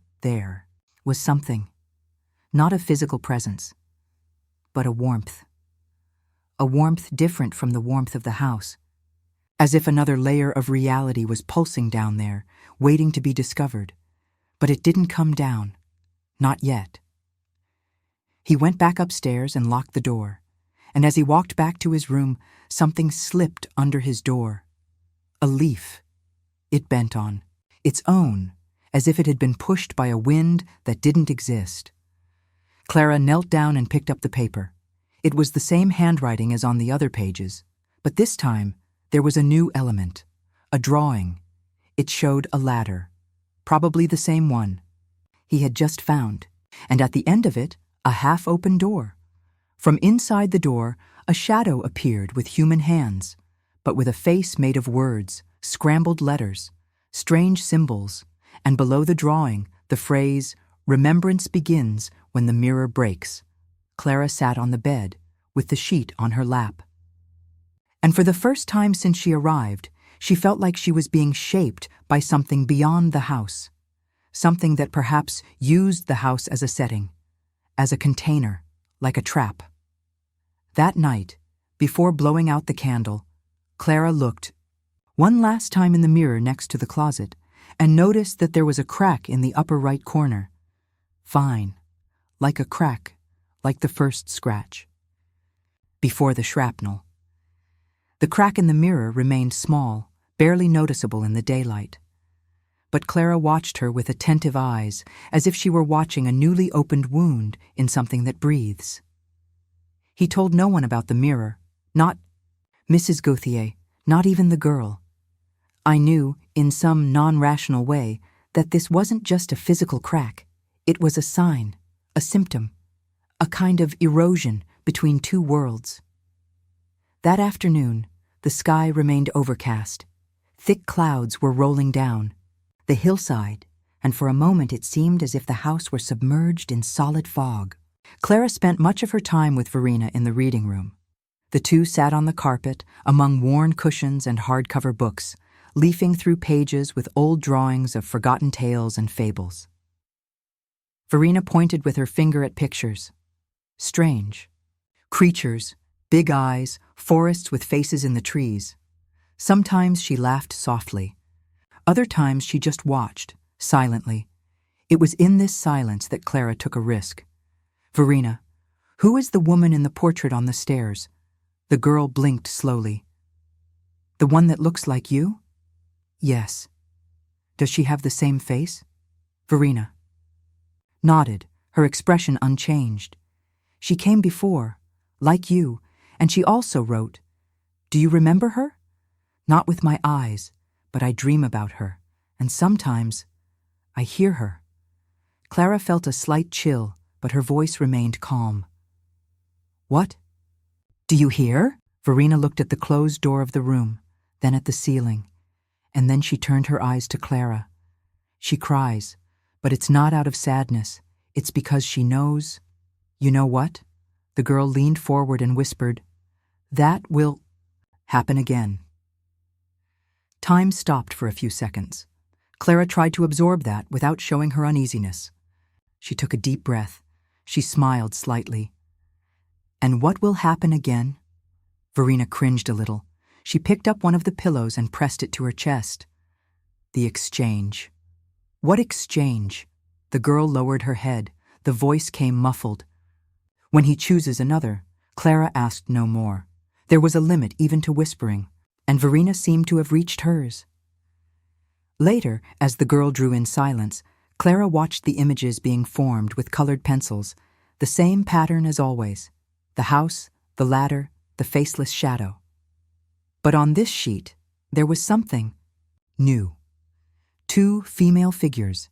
was something. Not a physical presence, but a warmth. A warmth different from the warmth of the house. as if another layer of reality was pulsing down there, waiting to be discovered. But it didn't come down. Not yet. He went back upstairs and locked the door, and as he walked back to his room, something slipped under his door. A leaf. It bent on, its own, as if it had been pushed by a wind that didn't exist. Clara knelt down and picked up the paper. It was the same handwriting as on the other pages, but this time there was a new element, a drawing. It showed a ladder, probably the same one he had just found, and at the end of it, a half-open door. From inside the door, a shadow appeared with human hands, but with a face made of words, scrambled letters, strange symbols, and below the drawing, the phrase, "Remembrance begins when the mirror breaks." Clara sat on the bed, with the sheet on her lap. And for the first time since she arrived, she felt like she was being shaped by something beyond the house, something that perhaps used the house as a setting, as a container, like a trap. That night, before blowing out the candle, Clara looked one last time in the mirror next to the closet and noticed that there was a crack in the upper right corner. Fine, like a crack, like the first scratch. Before the shrapnel. The crack in the mirror remained small, barely noticeable in the daylight. But Clara watched her with attentive eyes, as if she were watching a newly opened wound in something that breathes. He told no one about the mirror, not Mrs. Gauthier, not even the girl. I knew, in some non-rational way, that this wasn't just a physical crack. It was a sign, a symptom, a kind of erosion between two worlds. That afternoon, the sky remained overcast. Thick clouds were rolling down the hillside, and for a moment it seemed as if the house were submerged in solid fog. Clara spent much of her time with Verena in the reading room. The two sat on the carpet, among worn cushions and hardcover books, leafing through pages with old drawings of forgotten tales and fables. Verena pointed with her finger at pictures. Strange. Creatures, big eyes, forests with faces in the trees. Sometimes she laughed softly. Other times she just watched, silently. It was in this silence that Clara took a risk. "Verena, who is the woman in the portrait on the stairs?" The girl blinked slowly. "The one that looks like you?" "Yes." "Does she have the same face?" Verena nodded, her expression unchanged. "She came before, like you, and she also wrote. Do you remember her? Not with my eyes, but I dream about her, and sometimes I hear her." Clara felt a slight chill, but her voice remained calm. "What? Do you hear?" Verena looked at the closed door of the room, then at the ceiling, and then she turned her eyes to Clara. "She cries, but it's not out of sadness. It's because she knows." "You know what?" The girl leaned forward and whispered, "That will happen again." Time stopped for a few seconds. Clara tried to absorb that without showing her uneasiness. She took a deep breath. She smiled slightly. "And what will happen again?" Verena cringed a little. She picked up one of the pillows and pressed it to her chest. "The exchange." "What exchange?" The girl lowered her head. The voice came muffled. "When he chooses another." Clara asked no more. There was a limit even to whispering, and Verena seemed to have reached hers. Later, as the girl drew in silence, Clara watched the images being formed with colored pencils, the same pattern as always: the house, the ladder, the faceless shadow. But on this sheet, there was something new. Two female figures,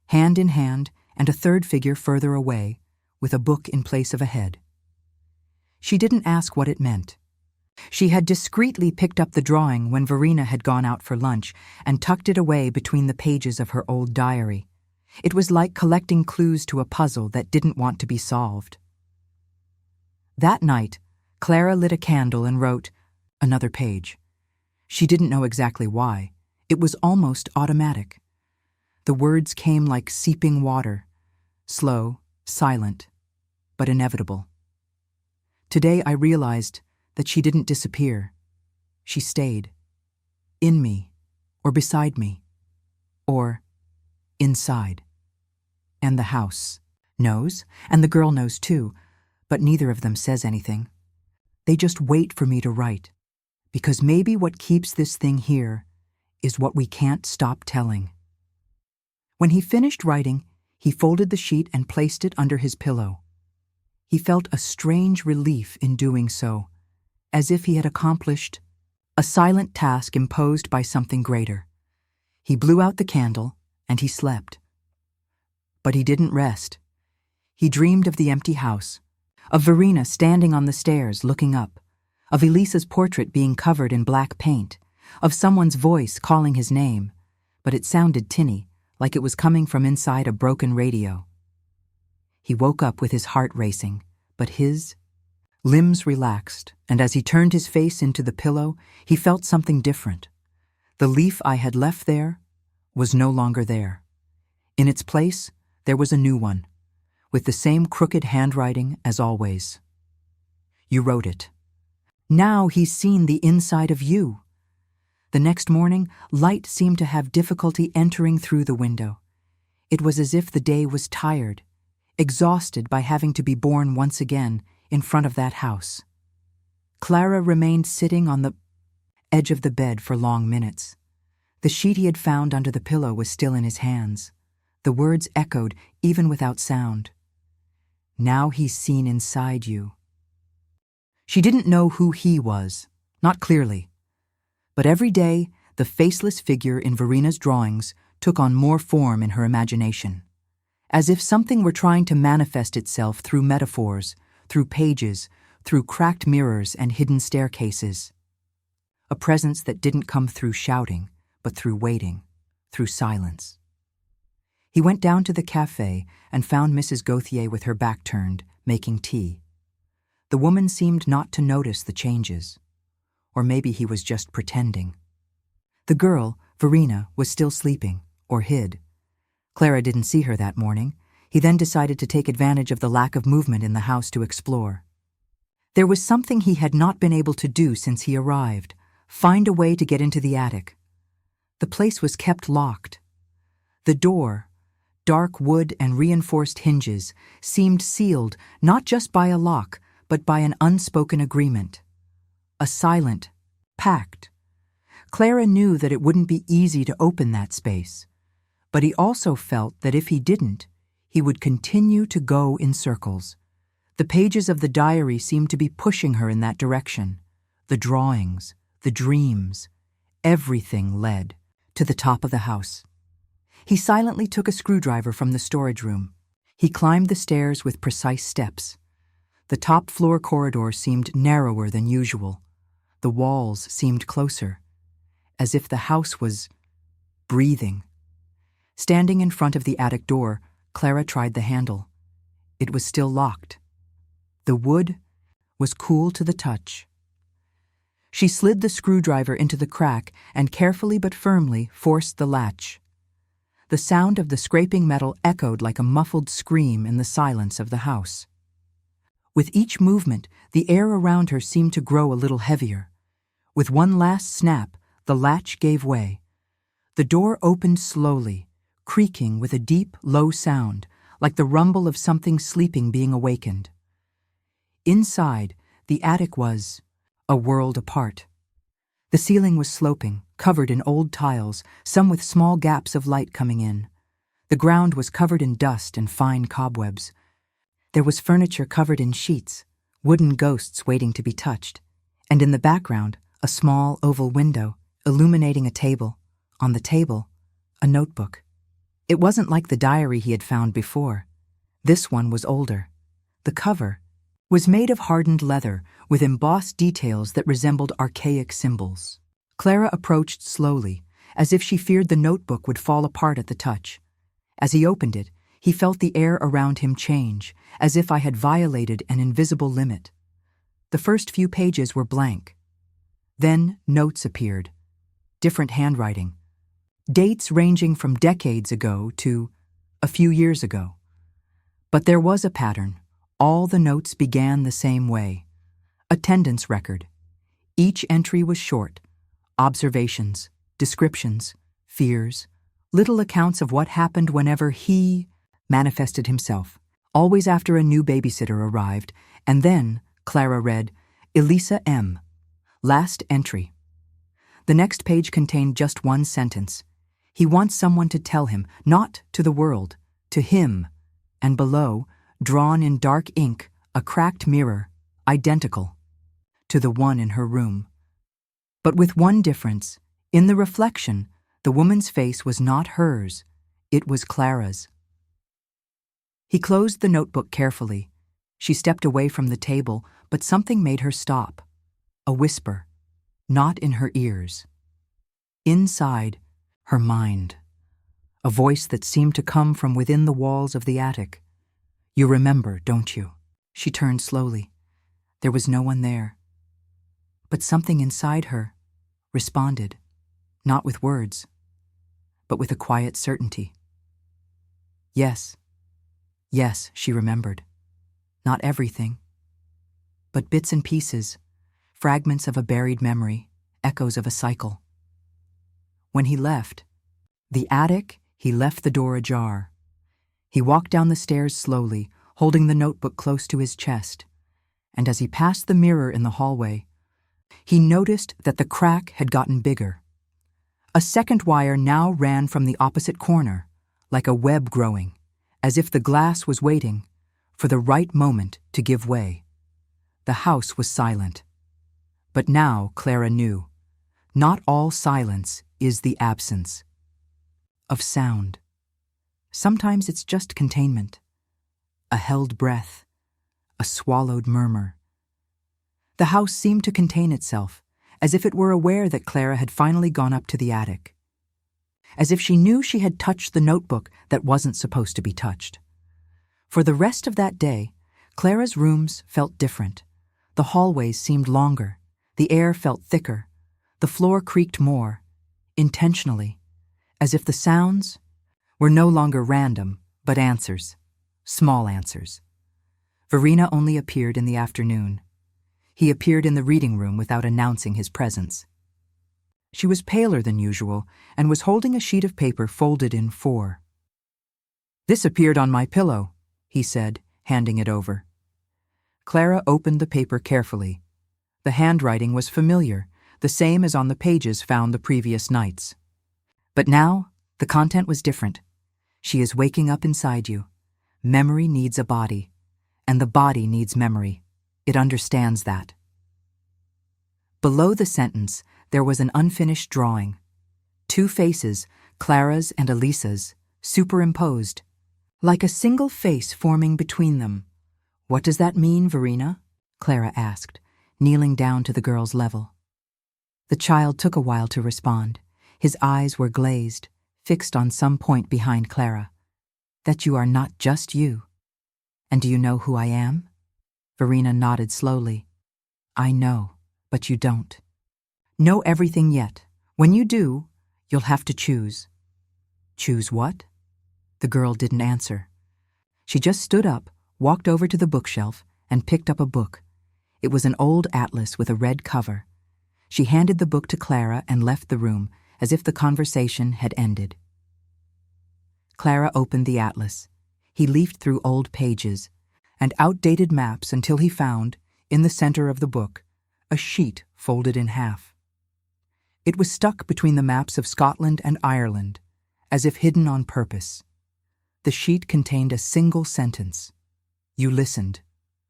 hand in hand, and a third figure further away, with a book in place of a head. She didn't ask what it meant. She had discreetly picked up the drawing when Verena had gone out for lunch and tucked it away between the pages of her old diary. It was like collecting clues to a puzzle that didn't want to be solved. That night, Clara lit a candle and wrote another page. She didn't know exactly why. It was almost automatic. The words came like seeping water, slow, silent, but inevitable. Today I realized that she didn't disappear. She stayed. in me, or beside me, or inside. And the house knows, and the girl knows too, but neither of them says anything. They just wait for me to write, because maybe what keeps this thing here is what we can't stop telling. When he finished writing, he folded the sheet and placed it under his pillow. He felt a strange relief in doing so, as if he had accomplished a silent task imposed by something greater. He blew out the candle, and he slept. But he didn't rest. He dreamed of the empty house, of Verena standing on the stairs looking up, of Elisa's portrait being covered in black paint, of someone's voice calling his name, but it sounded tinny, like it was coming from inside a broken radio. He woke up with his heart racing, but his limbs relaxed, and as he turned his face into the pillow, he felt something different. The leaf I had left there was no longer there. In its place, there was a new one, with the same crooked handwriting as always. You wrote it. Now he's seen the inside of you. The next morning, light seemed to have difficulty entering through the window. It was as if the day was tired, exhausted by having to be born once again in front of that house. Clara remained sitting on the edge of the bed for long minutes. The sheet he had found under the pillow was still in his hands. The words echoed even without sound. Now he's seen inside you. She didn't know who he was, not clearly. But every day, the faceless figure in Verena's drawings took on more form in her imagination, as if something were trying to manifest itself through metaphors, through pages, through cracked mirrors and hidden staircases. A presence that didn't come through shouting, but through waiting, through silence. He went down to the cafe and found Mrs. Gauthier with her back turned, making tea. The woman seemed not to notice the changes. Or maybe he was just pretending. The girl, Verena, was still sleeping, or hid. Clara didn't see her that morning. He then decided to take advantage of the lack of movement in the house to explore. There was something he had not been able to do since he arrived, find a way to get into the attic. The place was kept locked. The door, dark wood and reinforced hinges, seemed sealed not just by a lock, but by an unspoken agreement. A silent pact. Clara knew that it wouldn't be easy to open that space, but he also felt that if he didn't, he would continue to go in circles. The pages of the diary seemed to be pushing her in that direction. The drawings, the dreams, everything led to the top of the house. He silently took a screwdriver from the storage room. He climbed the stairs with precise steps. The top floor corridor seemed narrower than usual. The walls seemed closer, as if the house was breathing. Standing in front of the attic door, Clara tried the handle. It was still locked. The wood was cool to the touch. She slid the screwdriver into the crack and carefully but firmly forced the latch. The sound of the scraping metal echoed like a muffled scream in the silence of the house. With each movement, the air around her seemed to grow a little heavier. With one last snap, the latch gave way. The door opened slowly, creaking with a deep, low sound, like the rumble of something sleeping being awakened. Inside, the attic was a world apart. The ceiling was sloping, covered in old tiles, some with small gaps of light coming in. The ground was covered in dust and fine cobwebs. There was furniture covered in sheets, wooden ghosts waiting to be touched, and in the background, a small oval window illuminating a table. On the table, a notebook. It wasn't like the diary he had found before. This one was older. The cover was made of hardened leather with embossed details that resembled archaic symbols. Clara approached slowly, as if she feared the notebook would fall apart at the touch. As he opened it, he felt the air around him change, as if I had violated an invisible limit. The first few pages were blank. Then notes appeared. Different handwriting. Dates ranging from decades ago to a few years ago. But there was a pattern. All the notes began the same way. Attendance record. Each entry was short. Observations, descriptions, fears, little accounts of what happened whenever he manifested himself, always after a new babysitter arrived, and then, Clara read, Elisa M. Last entry. The next page contained just one sentence. He wants someone to tell him, not to the world, to him, and below, drawn in dark ink, a cracked mirror, identical to the one in her room. But with one difference, in the reflection, the woman's face was not hers, it was Clara's. He closed the notebook carefully. She stepped away from the table, but something made her stop. A whisper, not in her ears. Inside, her mind. A voice that seemed to come from within the walls of the attic. You remember, don't you? She turned slowly. There was no one there. But something inside her responded, not with words, but with a quiet certainty. Yes, yes, she remembered. Not everything, but bits and pieces, fragments of a buried memory, echoes of a cycle. When he left the attic, he left the door ajar. He walked down the stairs slowly, holding the notebook close to his chest, and as he passed the mirror in the hallway, he noticed that the crack had gotten bigger. A second wire now ran from the opposite corner, like a web growing, as if the glass was waiting for the right moment to give way. The house was silent. But now Clara knew, not all silence is the absence of sound. Sometimes it's just containment, a held breath, a swallowed murmur. The house seemed to contain itself, as if it were aware that Clara had finally gone up to the attic. As if she knew she had touched the notebook that wasn't supposed to be touched. For the rest of that day, Clara's rooms felt different. The hallways seemed longer, the air felt thicker, the floor creaked more, intentionally, as if the sounds were no longer random, but answers, small answers. Verena only appeared in the afternoon. He appeared in the reading room without announcing his presence. She was paler than usual and was holding a sheet of paper folded in 4. "This appeared on my pillow," he said, handing it over. Clara opened the paper carefully. The handwriting was familiar, the same as on the pages found the previous nights. But now, the content was different. She is waking up inside you. Memory needs a body, and the body needs memory. It understands that. Below the sentence, there was an unfinished drawing. 2 faces, Clara's and Elisa's, superimposed, like a single face forming between them. "What does that mean, Verena?" Clara asked, kneeling down to the girl's level. The child took a while to respond. His eyes were glazed, fixed on some point behind Clara. "That you are not just you. And do you know who I am?" Verena nodded slowly. "I know, but you don't. Know everything yet. When you do, you'll have to choose." "Choose what?" The girl didn't answer. She just stood up, walked over to the bookshelf, and picked up a book. It was an old atlas with a red cover. She handed the book to Clara and left the room, as if the conversation had ended. Clara opened the atlas. He leafed through old pages and outdated maps until he found, in the center of the book, a sheet folded in half. It was stuck between the maps of Scotland and Ireland, as if hidden on purpose. The sheet contained a single sentence. "You listened,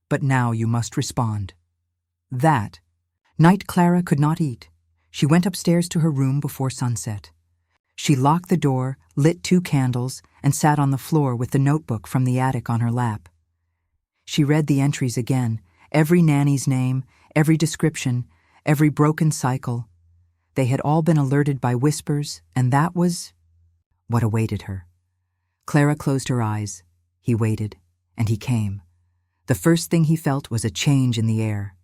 but now you must respond." That night Clara could not eat. She went upstairs to her room before sunset. She locked the door, lit 2 candles, and sat on the floor with the notebook from the attic on her lap. She read the entries again, every nanny's name, every description, every broken cycle. They had all been alerted by whispers, and that was what awaited her. Clara closed her eyes. He waited, and he came. The first thing he felt was a change in the air.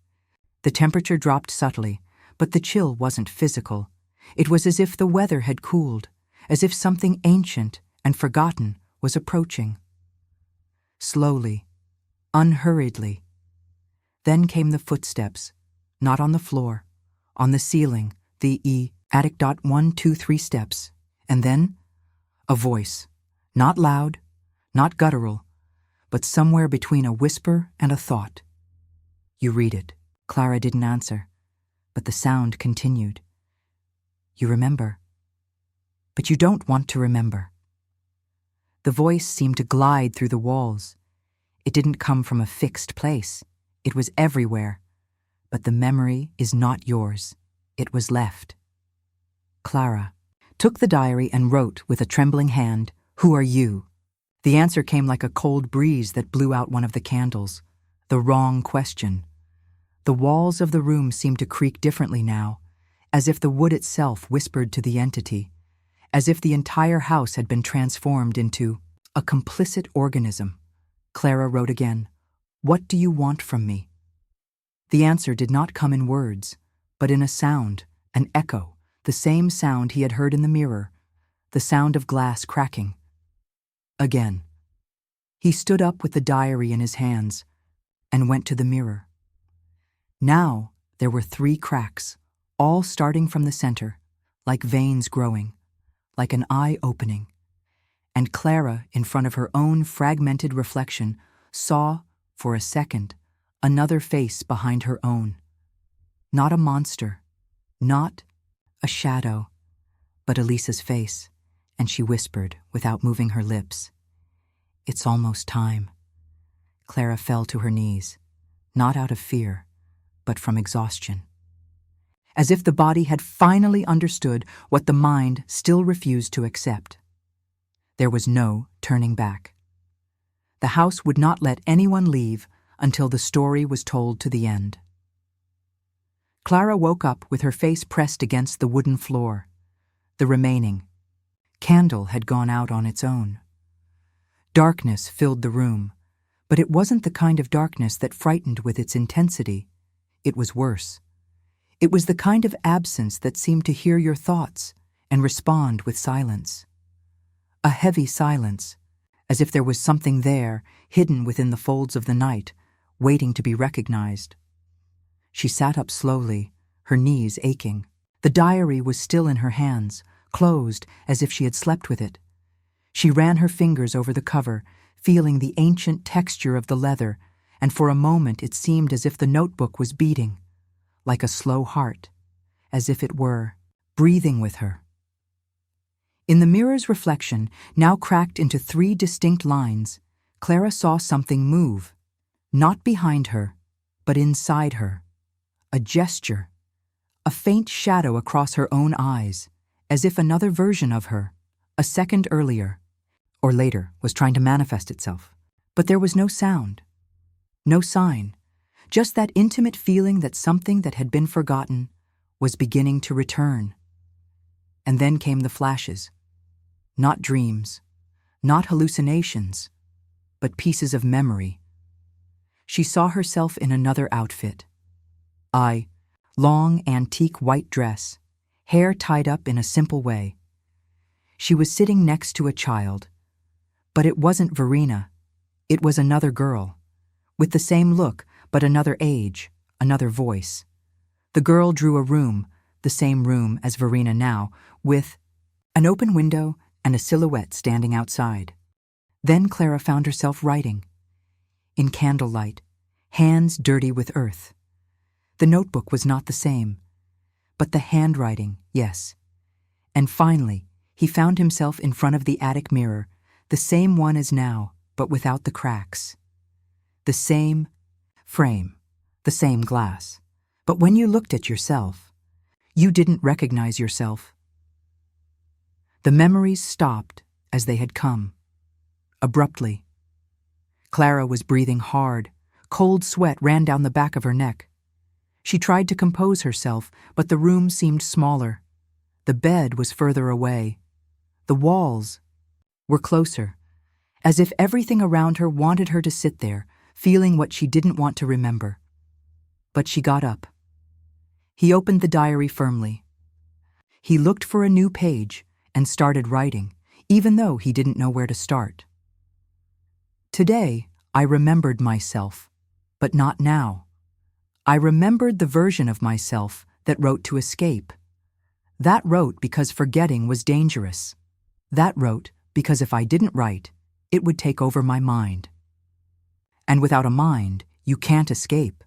The temperature dropped subtly, but the chill wasn't physical. It was as if the weather had cooled, as if something ancient and forgotten was approaching. Slowly, unhurriedly. Then came the footsteps, not on the floor, on the ceiling, attic. 1, 2, 3 steps, and then a voice, not loud, not guttural, but somewhere between a whisper and a thought. You read it. Clara didn't answer, but the sound continued. You remember, but you don't want to remember. The voice seemed to glide through the walls. It didn't come from a fixed place. It was everywhere. But the memory is not yours. It was left. Clara took the diary and wrote with a trembling hand, "Who are you?" The answer came like a cold breeze that blew out one of the candles. The wrong question. The walls of the room seemed to creak differently now, as if the wood itself whispered to the entity, as if the entire house had been transformed into a complicit organism. Clara wrote again, "What do you want from me?" The answer did not come in words, but in a sound, an echo, the same sound he had heard in the mirror, the sound of glass cracking. Again. He stood up with the diary in his hands and went to the mirror. Now there were 3 cracks, all starting from the center, like veins growing, like an eye opening. And Clara, in front of her own fragmented reflection, saw, for a second, another face behind her own. Not a monster, not a shadow, but Elisa's face, and she whispered, without moving her lips, "It's almost time." Clara fell to her knees, not out of fear, but from exhaustion. As if the body had finally understood what the mind still refused to accept. There was no turning back. The house would not let anyone leave until the story was told to the end. Clara woke up with her face pressed against the wooden floor. The remaining candle had gone out on its own. Darkness filled the room, but it wasn't the kind of darkness that frightened with its intensity. It was worse. It was the kind of absence that seemed to hear your thoughts and respond with silence. A heavy silence, as if there was something there, hidden within the folds of the night, waiting to be recognized. She sat up slowly, her knees aching. The diary was still in her hands, closed as if she had slept with it. She ran her fingers over the cover, feeling the ancient texture of the leather, and for a moment it seemed as if the notebook was beating, like a slow heart, as if it were breathing with her. In the mirror's reflection, now cracked into 3 distinct lines, Clara saw something move, not behind her, but inside her. A gesture, a faint shadow across her own eyes, as if another version of her, a second earlier, or later, was trying to manifest itself. But there was no sound, no sign, just that intimate feeling that something that had been forgotten was beginning to return. And then came the flashes. Not dreams, not hallucinations, but pieces of memory. She saw herself in another outfit. Long, antique white dress, hair tied up in a simple way. She was sitting next to a child, but it wasn't Verena. It was another girl, with the same look, but another age, another voice. The girl drew a room, the same room as Verena now, with an open window and a silhouette standing outside. Then Clara found herself writing. In candlelight, hands dirty with earth. The notebook was not the same, but the handwriting, yes. And finally, he found himself in front of the attic mirror, the same one as now, but without the cracks. The same frame, the same glass. But when you looked at yourself, you didn't recognize yourself. The memories stopped as they had come, abruptly. Clara was breathing hard. Cold sweat ran down the back of her neck. She tried to compose herself, but the room seemed smaller. The bed was further away. The walls were closer, as if everything around her wanted her to sit there, feeling what she didn't want to remember. But she got up. He opened the diary firmly. He looked for a new page and started writing, even though he didn't know where to start. Today, I remembered myself, but not now. I remembered the version of myself that wrote to escape, That wrote because forgetting was dangerous. That wrote because if I didn't write, it would take over my mind. And without a mind, you can't escape.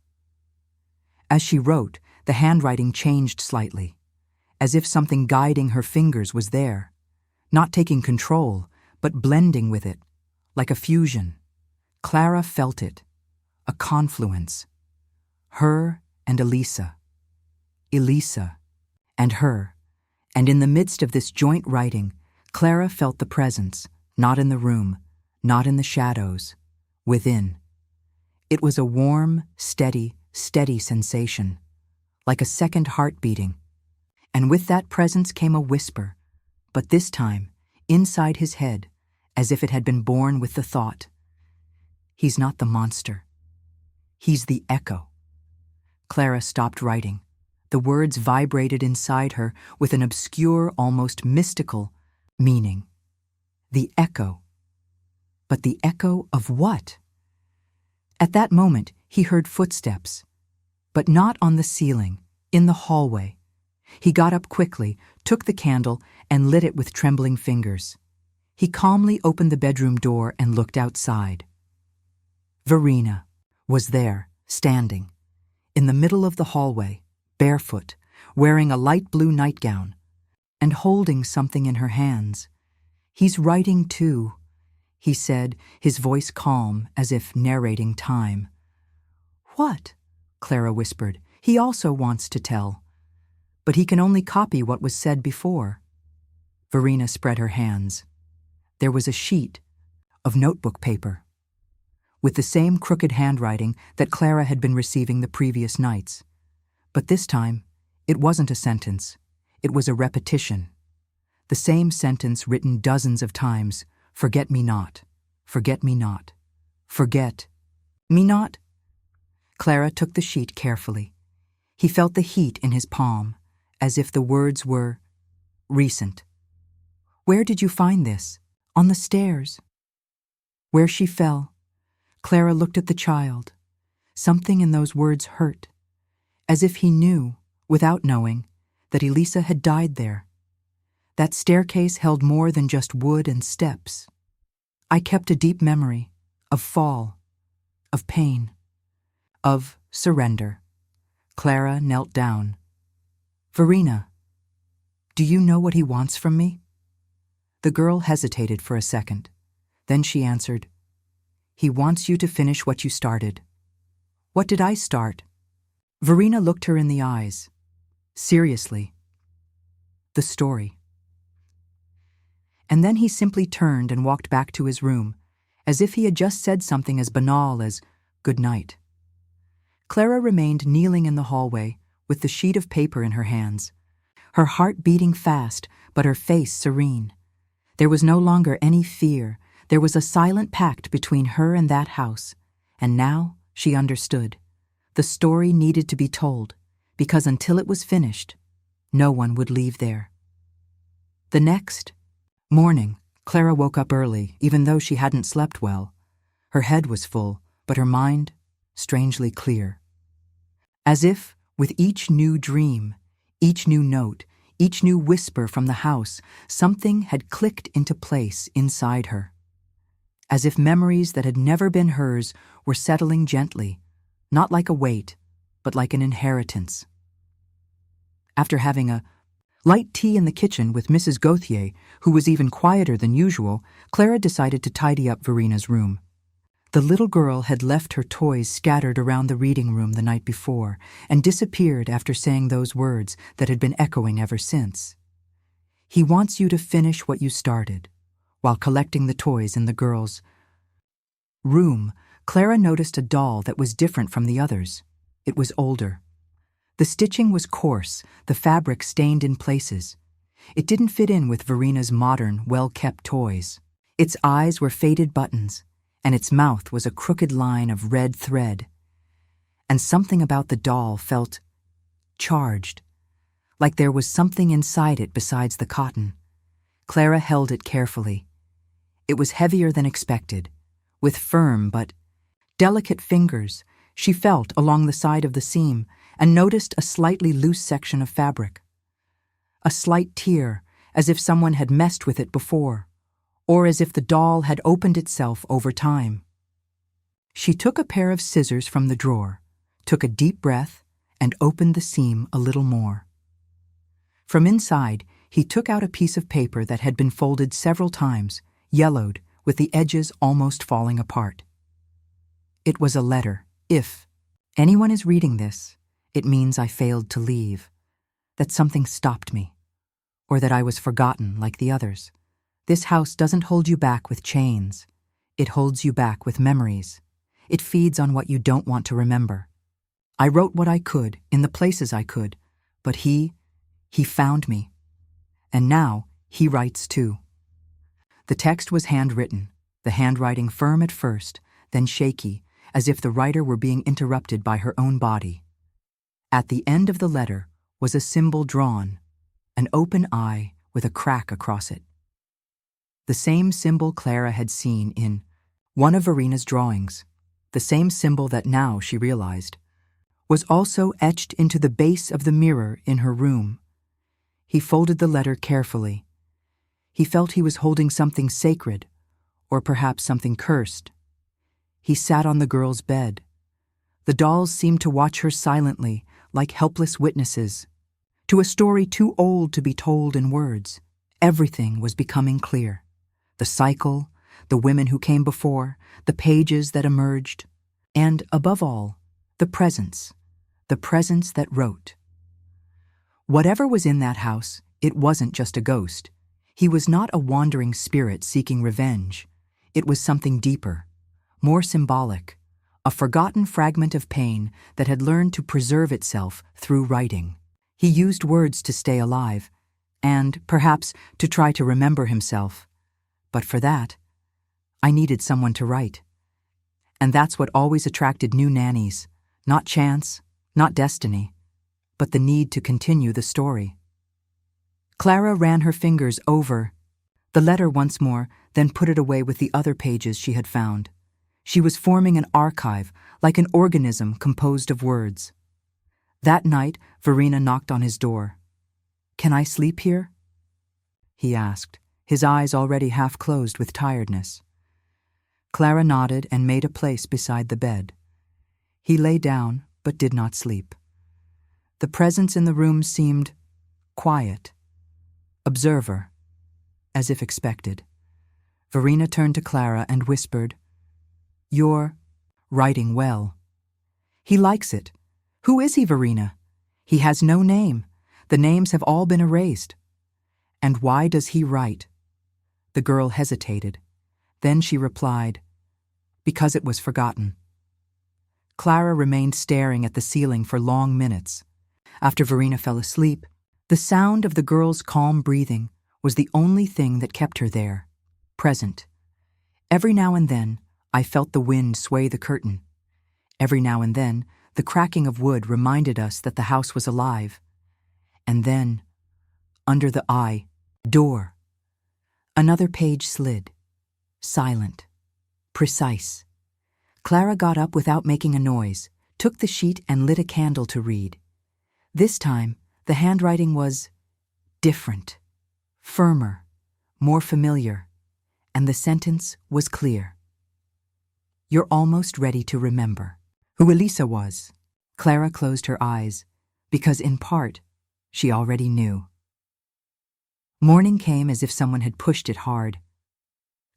As she wrote, the handwriting changed slightly, as if something guiding her fingers was there, not taking control, but blending with it, like a fusion. Clara felt it, a confluence. Her and Elisa. Elisa and her. And in the midst of this joint writing, Clara felt the presence, not in the room, not in the shadows, within. It was a warm, steady sensation, like a second heart beating. And with that presence came a whisper, but this time, inside his head, as if it had been born with the thought. He's not the monster. He's the echo. Clara stopped writing. The words vibrated inside her with an obscure, almost mystical meaning. The echo. But the echo of what? At that moment, he heard footsteps, but not on the ceiling, in the hallway. He got up quickly, took the candle, and lit it with trembling fingers. He calmly opened the bedroom door and looked outside. Verena was there, standing, in the middle of the hallway, barefoot, wearing a light blue nightgown, and holding something in her hands. He's writing too, he said, his voice calm, as if narrating time. What? Clara whispered. He also wants to tell. But he can only copy what was said before. Verena spread her hands. There was a sheet of notebook paper, with the same crooked handwriting that Clara had been receiving the previous nights. But this time, it wasn't a sentence. It was a repetition. The same sentence written dozens of times. Forget me not. Forget me not. Forget me not. Clara took the sheet carefully. He felt the heat in his palm, as if the words were recent. Where did you find this? On the stairs. Where she fell. Clara looked at the child. Something in those words hurt, as if he knew, without knowing, that Elisa had died there. That staircase held more than just wood and steps. I kept a deep memory of fall, of pain, of surrender. Clara knelt down. Verena, do you know what he wants from me? The girl hesitated for a second. Then she answered, He wants you to finish what you started. What did I start? Verena looked her in the eyes. Seriously. The story. And then he simply turned and walked back to his room, as if he had just said something as banal as good night. Clara remained kneeling in the hallway, with the sheet of paper in her hands, her heart beating fast, but her face serene. There was no longer any fear. There was a silent pact between her and that house, and now she understood. The story needed to be told, because until it was finished, no one would leave there. The next morning, Clara woke up early, even though she hadn't slept well. Her head was full, but her mind strangely clear. As if, with each new dream, each new note, each new whisper from the house, something had clicked into place inside her. As if memories that had never been hers were settling gently, not like a weight, but like an inheritance. After having a light tea in the kitchen with Mrs. Gauthier, who was even quieter than usual, Clara decided to tidy up Verena's room. The little girl had left her toys scattered around the reading room the night before and disappeared after saying those words that had been echoing ever since. He wants you to finish what you started. While collecting the toys in the girl's room, Clara noticed a doll that was different from the others. It was older. The stitching was coarse, the fabric stained in places. It didn't fit in with Verena's modern, well-kept toys. Its eyes were faded buttons, and its mouth was a crooked line of red thread. And something about the doll felt charged, like there was something inside it besides the cotton. Clara held it carefully. It was heavier than expected. With firm but delicate fingers, she felt along the side of the seam and noticed a slightly loose section of fabric. a slight tear, as if someone had messed with it before, or as if the doll had opened itself over time. She took a pair of scissors from the drawer, took a deep breath, and opened the seam a little more. From inside, he took out a piece of paper that had been folded several times, yellowed, with the edges almost falling apart. It was a letter. If anyone is reading this, it means I failed to leave, that something stopped me, or that I was forgotten like the others. This house doesn't hold you back with chains. It holds you back with memories. It feeds on what you don't want to remember. I wrote what I could, in the places I could, but he found me. And now he writes too. The text was handwritten, the handwriting firm at first, then shaky, as if the writer were being interrupted by her own body. At the end of the letter was a symbol drawn, an open eye with a crack across it. The same symbol Clara had seen in one of Verina's drawings, the same symbol that now, she realized, was also etched into the base of the mirror in her room. He folded the letter carefully. He felt he was holding something sacred, or perhaps something cursed. He sat on the girl's bed. The dolls seemed to watch her silently, like helpless witnesses, to a story too old to be told in words. Everything was becoming clear. The cycle, the women who came before, the pages that emerged, and, above all, the presence that wrote. Whatever was in that house, it wasn't just a ghost. He was not a wandering spirit seeking revenge. It was something deeper, more symbolic, a forgotten fragment of pain that had learned to preserve itself through writing. He used words to stay alive, and, perhaps, to try to remember himself. But for that, I needed someone to write. And that's what always attracted new nannies. Not chance, not destiny, but the need to continue the story. Clara ran her fingers over the letter once more, then put it away with the other pages she had found. She was forming an archive, like an organism composed of words. That night, Verina knocked on his door. "Can I sleep here?" he asked, his eyes already half closed with tiredness. Clara nodded and made a place beside the bed. He lay down, but did not sleep. The presence in the room seemed quiet, observer, as if expected. Verina turned to Clara and whispered, "You're writing well." "He likes it. Who is he, Verina? He has no name. The names have all been erased." "And why does he write?" The girl hesitated. Then she replied, "Because it was forgotten." Clara remained staring at the ceiling for long minutes. After Verina fell asleep, the sound of the girl's calm breathing was the only thing that kept her there, present. Every now and then, I felt the wind sway the curtain. Every now and then, the cracking of wood reminded us that the house was alive. And then, under the door, another page slid, silent, precise. Clara got up without making a noise, took the sheet and lit a candle to read. This time, the handwriting was different, firmer, more familiar, and the sentence was clear. "You're almost ready to remember who Elisa was." Clara closed her eyes, because in part, she already knew. Morning came as if someone had pushed it hard.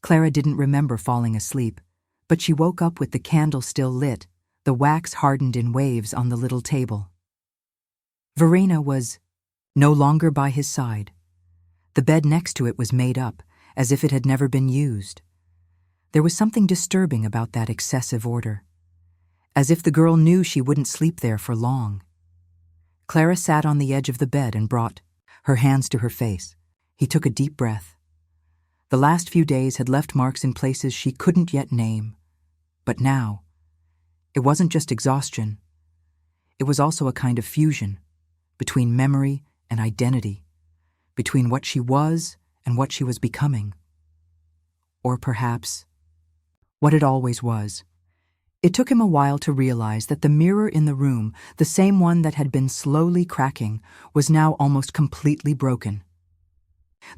Clara didn't remember falling asleep, but she woke up with the candle still lit, the wax hardened in waves on the little table. Verina was no longer by his side. The bed next to it was made up, as if it had never been used. There was something disturbing about that excessive order, as if the girl knew she wouldn't sleep there for long. Clara sat on the edge of the bed and brought her hands to her face. He took a deep breath. The last few days had left marks in places she couldn't yet name. But now, it wasn't just exhaustion. It was also a kind of fusion between memory and identity, between what she was and what she was becoming. Or perhaps, what it always was. It took him a while to realize that the mirror in the room, the same one that had been slowly cracking, was now almost completely broken.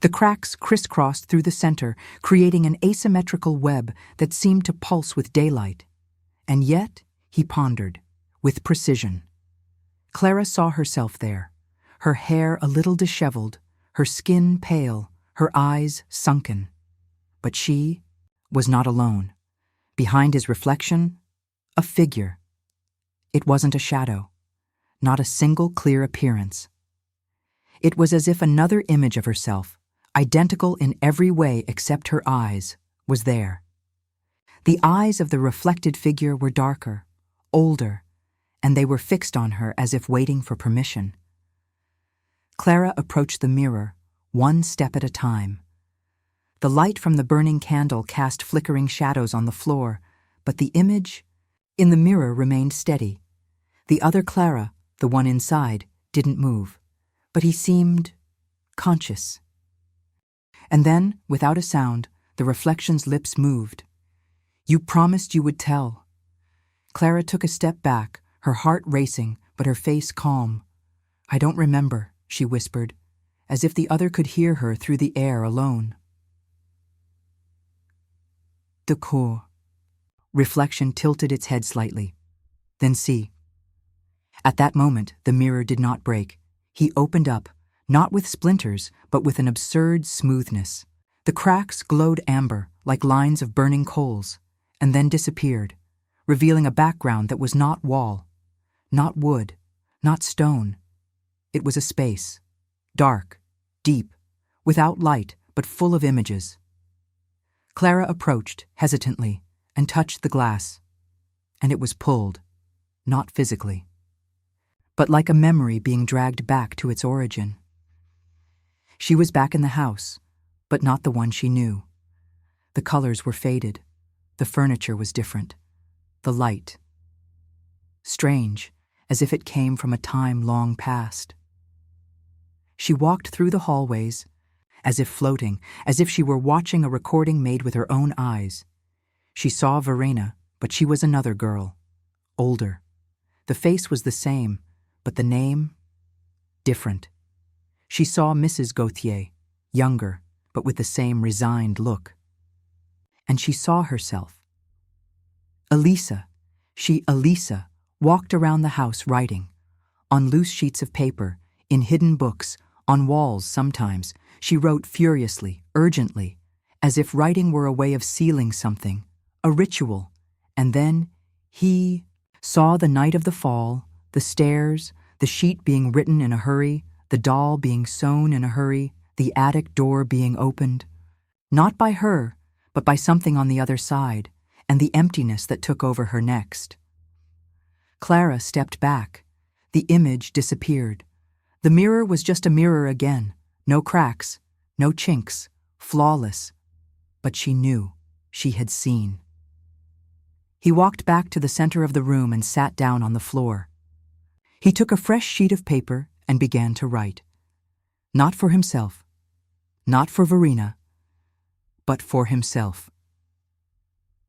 The cracks crisscrossed through the center, creating an asymmetrical web that seemed to pulse with daylight. And yet, he pondered, with precision. Clara saw herself there, her hair a little disheveled, her skin pale, her eyes sunken. But she was not alone. Behind his reflection, a figure. It wasn't a shadow, not a single clear appearance. It was as if another image of herself, identical in every way except her eyes, was there. The eyes of the reflected figure were darker, older, and they were fixed on her as if waiting for permission. Clara approached the mirror, one step at a time. The light from the burning candle cast flickering shadows on the floor, but the image in the mirror remained steady. The other Clara, the one inside, didn't move, but he seemed conscious. And then, without a sound, the reflection's lips moved. "You promised you would tell." Clara took a step back, her heart racing, but her face calm. "I don't remember," she whispered, as if the other could hear her through the air alone. D'accord. Reflection tilted its head slightly. "Then see." At that moment, the mirror did not break. He opened up, not with splinters, but with an absurd smoothness. The cracks glowed amber, like lines of burning coals, and then disappeared, revealing a background that was not wall, not wood, not stone. It was a space, dark, deep, without light, but full of images. Clara approached, hesitantly, and touched the glass, and it was pulled, not physically, but like a memory being dragged back to its origin. She was back in the house, but not the one she knew. The colors were faded, the furniture was different, the light strange, as if it came from a time long past. She walked through the hallways, as if floating, as if she were watching a recording made with her own eyes. She saw Verena, but she was another girl, older. The face was the same, but the name, different. She saw Mrs. Gauthier, younger, but with the same resigned look. And she saw herself. Elisa, Elisa, walked around the house writing, on loose sheets of paper, in hidden books, on walls sometimes. She wrote furiously, urgently, as if writing were a way of sealing something, a ritual. And then he saw the night of the fall, the stairs, the sheet being written in a hurry, the doll being sewn in a hurry, the attic door being opened. Not by her, but by something on the other side, and the emptiness that took over her next. Clara stepped back. The image disappeared. The mirror was just a mirror again. No cracks, no chinks, flawless. But she knew, she had seen. He walked back to the center of the room and sat down on the floor. He took a fresh sheet of paper and began to write. Not for himself, not for Verena, but for himself.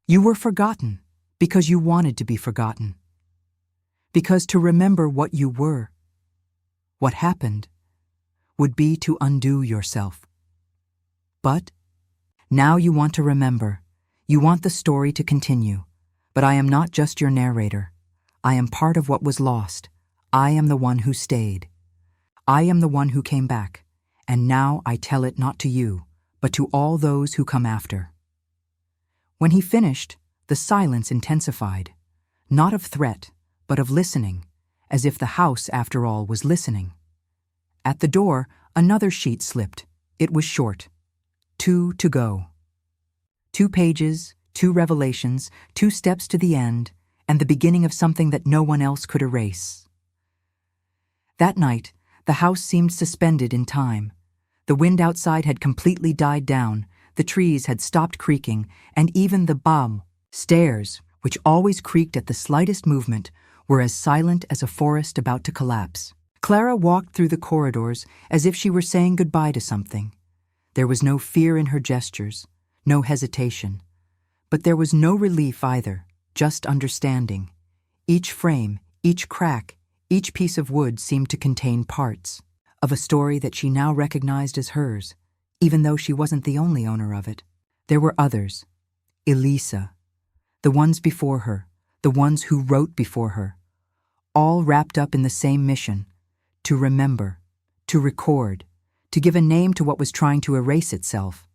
You were forgotten because you wanted to be forgotten. Because to remember what you were, what happened, would be to undo yourself. But now you want to remember. You want the story to continue. But I am not just your narrator. I am part of what was lost. I am the one who stayed. I am the one who came back. And now I tell it not to you, but to all those who come after. When he finished, the silence intensified, not of threat, but of listening, as if the house, after all, was listening. At the door, another sheet slipped. It was short. 2 to go. 2 pages, 2 revelations, 2 steps to the end, and the beginning of something that no one else could erase. That night, the house seemed suspended in time. The wind outside had completely died down, the trees had stopped creaking, and even the stairs, which always creaked at the slightest movement, were as silent as a forest about to collapse. Clara walked through the corridors as if she were saying goodbye to something. There was no fear in her gestures, no hesitation. But there was no relief either, just understanding. Each frame, each crack, each piece of wood seemed to contain parts of a story that she now recognized as hers, even though she wasn't the only owner of it. There were others. Elisa, the ones before her, the ones who wrote before her, all wrapped up in the same mission: to remember, to record, to give a name to what was trying to erase itself.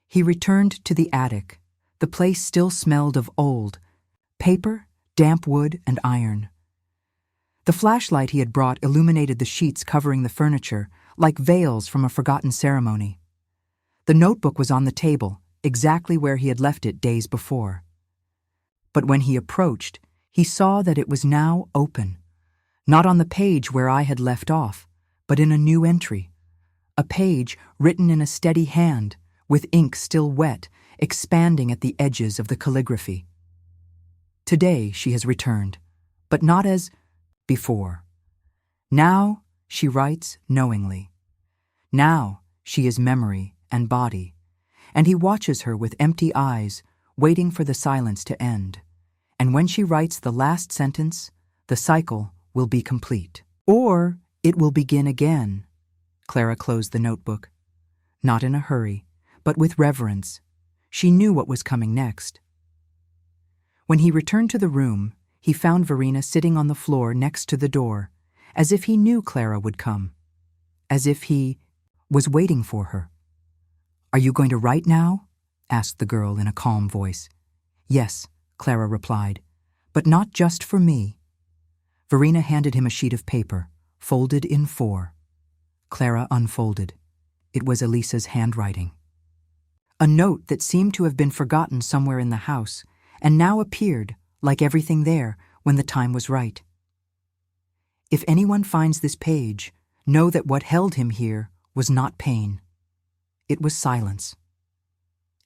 He returned to the attic. The place still smelled of old paper, damp wood, and iron. The flashlight he had brought illuminated the sheets covering the furniture like veils from a forgotten ceremony. The notebook was on the table, exactly where he had left it days before. But when he approached, he saw that it was now open, not on the page where I had left off, but in a new entry, a page written in a steady hand, with ink still wet, expanding at the edges of the calligraphy. Today she has returned, but not as before. Now she writes knowingly. Now she is memory and body, and he watches her with empty eyes, waiting for the silence to end. And when she writes the last sentence, the cycle will be complete. Or it will begin again. Clara closed the notebook. Not in a hurry, but with reverence. She knew what was coming next. When he returned to the room, he found Verena sitting on the floor next to the door, as if he knew Clara would come, as if he was waiting for her. "Are you going to write now?" asked the girl in a calm voice. "Yes," Clara replied, "but not just for me." Verena handed him a sheet of paper, folded in 4. Clara unfolded. It was Elisa's handwriting. A note that seemed to have been forgotten somewhere in the house, and now appeared, like everything there, when the time was right. "If anyone finds this page, know that what held him here was not pain. It was silence.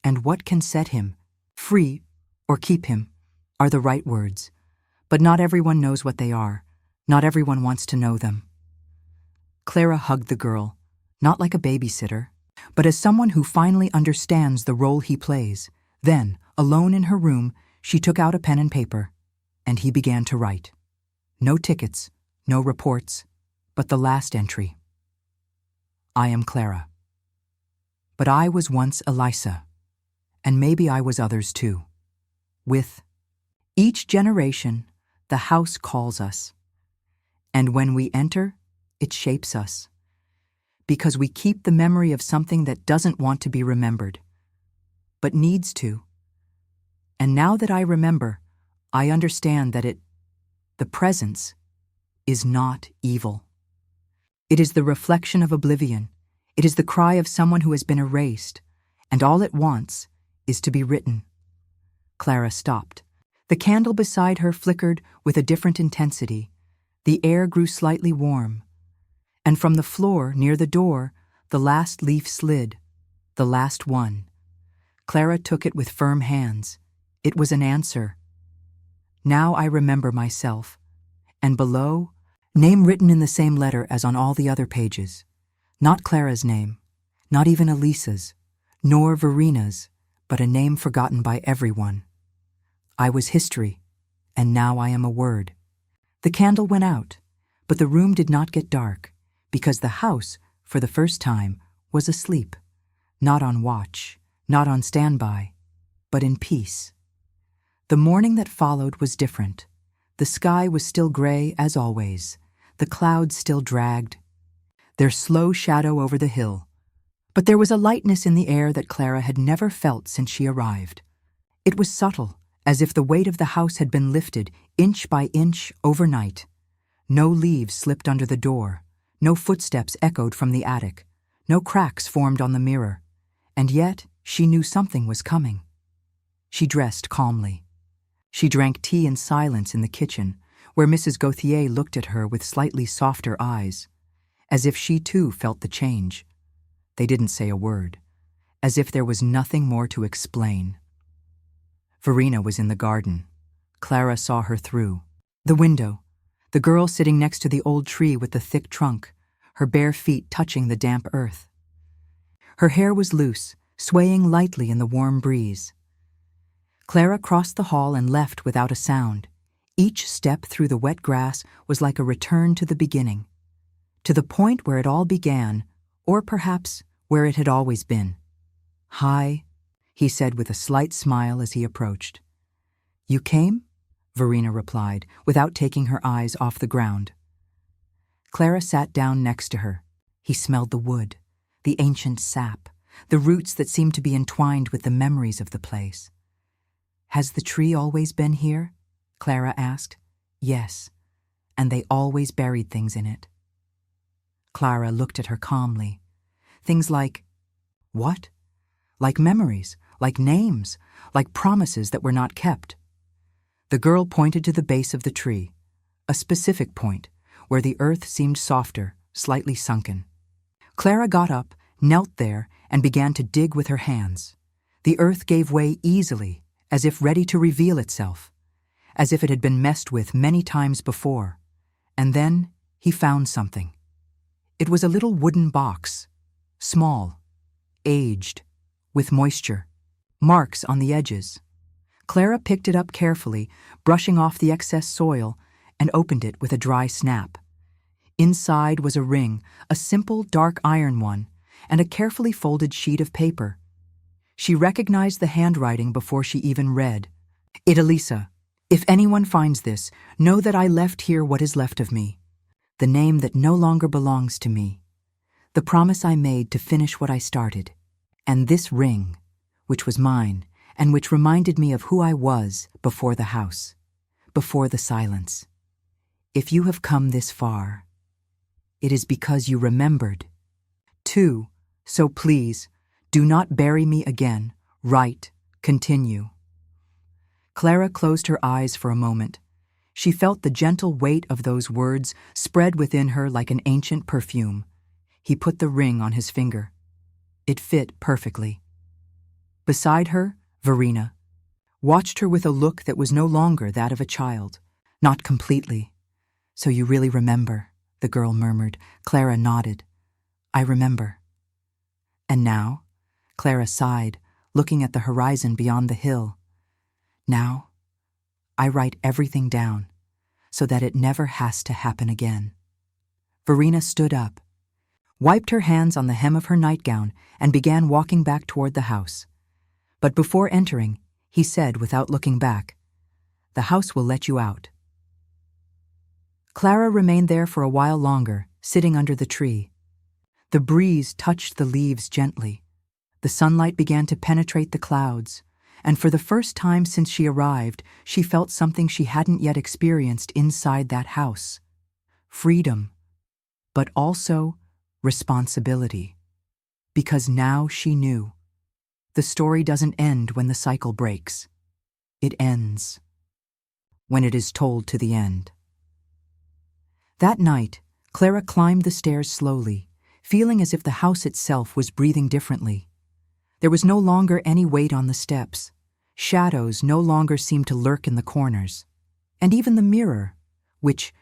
And what can set him free or keep him are the right words, but not everyone knows what they are. Not everyone wants to know them." Clara hugged the girl, not like a babysitter, but as someone who finally understands the role he plays. Then, alone in her room, she took out a pen and paper, and he began to write. No tickets, no reports, but the last entry. "I am Clara. But I was once Elisa, and maybe I was others too. With each generation, the house calls us, and when we enter, it shapes us, because we keep the memory of something that doesn't want to be remembered, but needs to. And now that I remember, I understand that the presence, is not evil. It is the reflection of oblivion. It is the cry of someone who has been erased, and all it wants is to be written." Clara stopped. The candle beside her flickered with a different intensity. The air grew slightly warm, and from the floor near the door, the last leaf slid, the last one. Clara took it with firm hands. It was an answer. "Now I remember myself." And below, name written in the same letter as on all the other pages. Not Clara's name, not even Elisa's, nor Verena's, but a name forgotten by everyone. "I was history, and now I am a word." The candle went out, but the room did not get dark, because the house, for the first time, was asleep, not on watch, not on standby, but in peace. The morning that followed was different. The sky was still gray as always, the clouds still dragged, their slow shadow over the hill. But there was a lightness in the air that Clara had never felt since she arrived. It was subtle, as if the weight of the house had been lifted inch by inch overnight. No leaves slipped under the door, no footsteps echoed from the attic, no cracks formed on the mirror, and yet she knew something was coming. She dressed calmly. She drank tea in silence in the kitchen, where Mrs. Gauthier looked at her with slightly softer eyes, as if she too felt the change. They didn't say a word, as if there was nothing more to explain. Verena was in the garden. Clara saw her through the window, the girl sitting next to the old tree with the thick trunk, her bare feet touching the damp earth. Her hair was loose, swaying lightly in the warm breeze. Clara crossed the hall and left without a sound. Each step through the wet grass was like a return to the beginning, to the point where it all began, or perhaps where it had always been. "Hi," he said with a slight smile as he approached. "You came?" Verena replied, without taking her eyes off the ground. Clara sat down next to her. He smelled the wood, the ancient sap, the roots that seemed to be entwined with the memories of the place. "Has the tree always been here?" Clara asked. "Yes, and they always buried things in it." Clara looked at her calmly. Things like, what? Like memories, like names, like promises that were not kept. The girl pointed to the base of the tree, a specific point where the earth seemed softer, slightly sunken. Clara got up, knelt there, and began to dig with her hands. The earth gave way easily, as if ready to reveal itself, as if it had been messed with many times before. And then he found something. It was a little wooden box, small, aged, with moisture, marks on the edges. Clara picked it up carefully, brushing off the excess soil, and opened it with a dry snap. Inside was a ring, a simple dark iron one, and a carefully folded sheet of paper. She recognized the handwriting before she even read. "Elisa, if anyone finds this, know that I left here what is left of me, the name that no longer belongs to me, the promise I made to finish what I started, and this ring, which was mine, and which reminded me of who I was before the house, before the silence. If you have come this far, it is because you remembered, too, so please, do not bury me again. Write, continue." Clara closed her eyes for a moment. She felt the gentle weight of those words spread within her like an ancient perfume. He put the ring on his finger. It fit perfectly. Beside her, Verena watched her with a look that was no longer that of a child, not completely. "So you really remember," the girl murmured. Clara nodded. "I remember." "And now?" Clara sighed, looking at the horizon beyond the hill. "Now, I write everything down, so that it never has to happen again." Verena stood up, wiped her hands on the hem of her nightgown, and began walking back toward the house. But before entering, he said without looking back, "The house will let you out." Clara remained there for a while longer, sitting under the tree. The breeze touched the leaves gently. The sunlight began to penetrate the clouds, and for the first time since she arrived, she felt something she hadn't yet experienced inside that house. Freedom, but also responsibility. Because now she knew. The story doesn't end when the cycle breaks. It ends when it is told to the end. That night, Clara climbed the stairs slowly, feeling as if the house itself was breathing differently. There was no longer any weight on the steps. Shadows no longer seemed to lurk in the corners. And even the mirror, which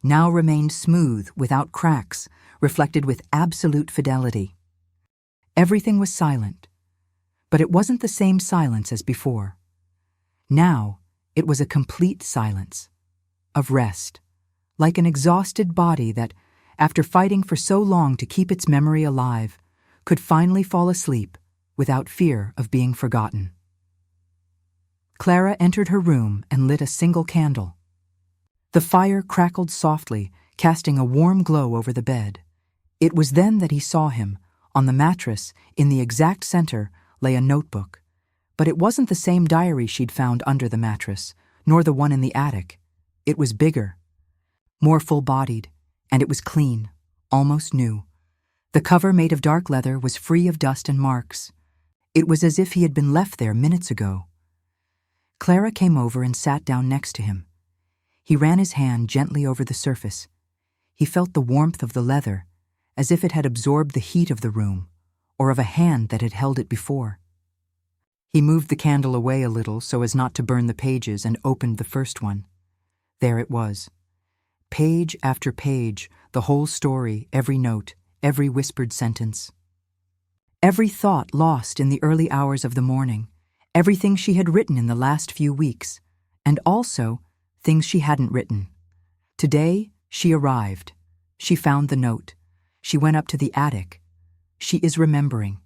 now remained smooth without cracks, reflected with absolute fidelity. Everything was silent, but it wasn't the same silence as before. Now, it was a complete silence, of rest, like an exhausted body that, after fighting for so long to keep its memory alive, could finally fall asleep without fear of being forgotten. Clara entered her room and lit a single candle. The fire crackled softly, casting a warm glow over the bed. It was then that he saw him. On the mattress, in the exact center, lay a notebook. But it wasn't the same diary she'd found under the mattress, nor the one in the attic. It was bigger, more full-bodied, and it was clean, almost new. The cover, made of dark leather, was free of dust and marks. It was as if he had been left there minutes ago. Clara came over and sat down next to him. He ran his hand gently over the surface. He felt the warmth of the leather, as if it had absorbed the heat of the room, or of a hand that had held it before. He moved the candle away a little so as not to burn the pages and opened the first one. There it was. Page after page, the whole story, every note, every whispered sentence. Every thought lost in the early hours of the morning, everything she had written in the last few weeks, and also things she hadn't written. Today, she arrived. She found the note. She went up to the attic. She is remembering.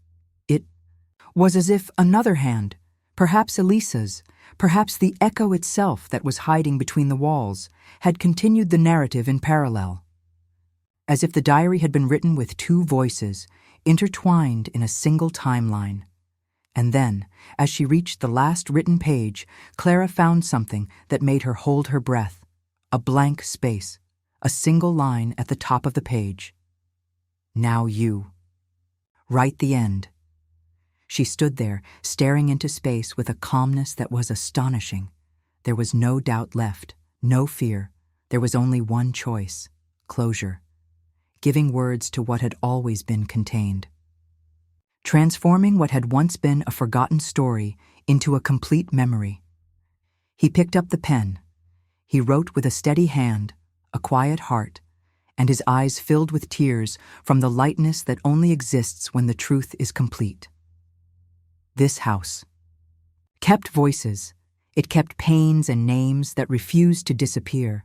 It was as if another hand, perhaps Elisa's, perhaps the echo itself that was hiding between the walls, had continued the narrative in parallel. As if the diary had been written with two voices, intertwined in a single timeline. And then, as she reached the last written page, Clara found something that made her hold her breath. A blank space, a single line at the top of the page. Now you. Write the end. She stood there, staring into space with a calmness that was astonishing. There was no doubt left, no fear. There was only one choice: closure. Giving words to what had always been contained. Transforming what had once been a forgotten story into a complete memory. He picked up the pen. He wrote with a steady hand, a quiet heart, and his eyes filled with tears from the lightness that only exists when the truth is complete. This house kept voices. It kept pains and names that refused to disappear.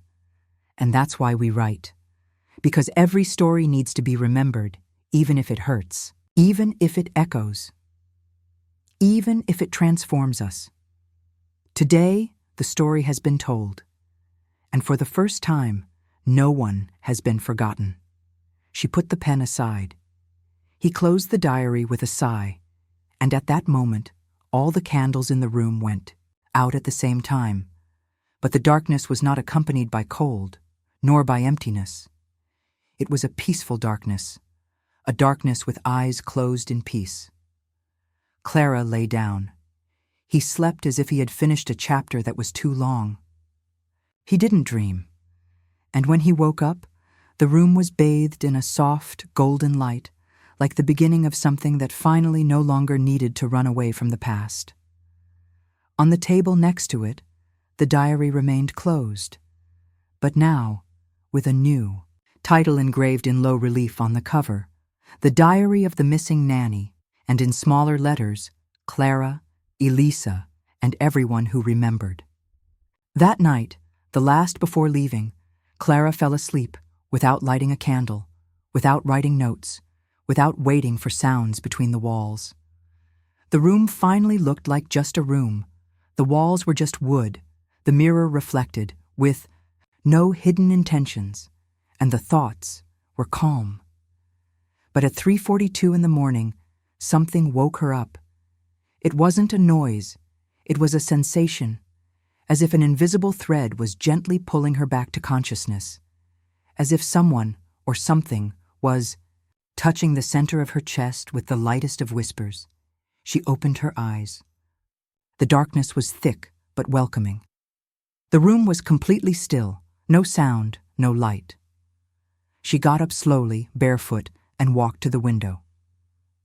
And that's why we write. Because every story needs to be remembered, even if it hurts, even if it echoes, even if it transforms us. Today, the story has been told. And for the first time, no one has been forgotten. She put the pen aside. He closed the diary with a sigh, and at that moment, all the candles in the room went out at the same time. But the darkness was not accompanied by cold, nor by emptiness. It was a peaceful darkness, a darkness with eyes closed in peace. Clara lay down. He slept as if he had finished a chapter that was too long. He didn't dream. And when he woke up, the room was bathed in a soft, golden light, like the beginning of something that finally no longer needed to run away from the past. On the table next to it, the diary remained closed, but now, with a new title engraved in low relief on the cover, The Diary of the Missing Nanny, and in smaller letters, Clara, Elisa, and everyone who remembered. That night, the last before leaving, Clara fell asleep without lighting a candle, without writing notes, without waiting for sounds between the walls. The room finally looked like just a room. The walls were just wood, the mirror reflected, with no hidden intentions, and the thoughts were calm. But at 3:42 in the morning, something woke her up. It wasn't a noise, it was a sensation, as if an invisible thread was gently pulling her back to consciousness, as if someone or something was touching the center of her chest with the lightest of whispers. She opened her eyes. The darkness was thick but welcoming. The room was completely still, no sound, no light. She got up slowly, barefoot, and walked to the window.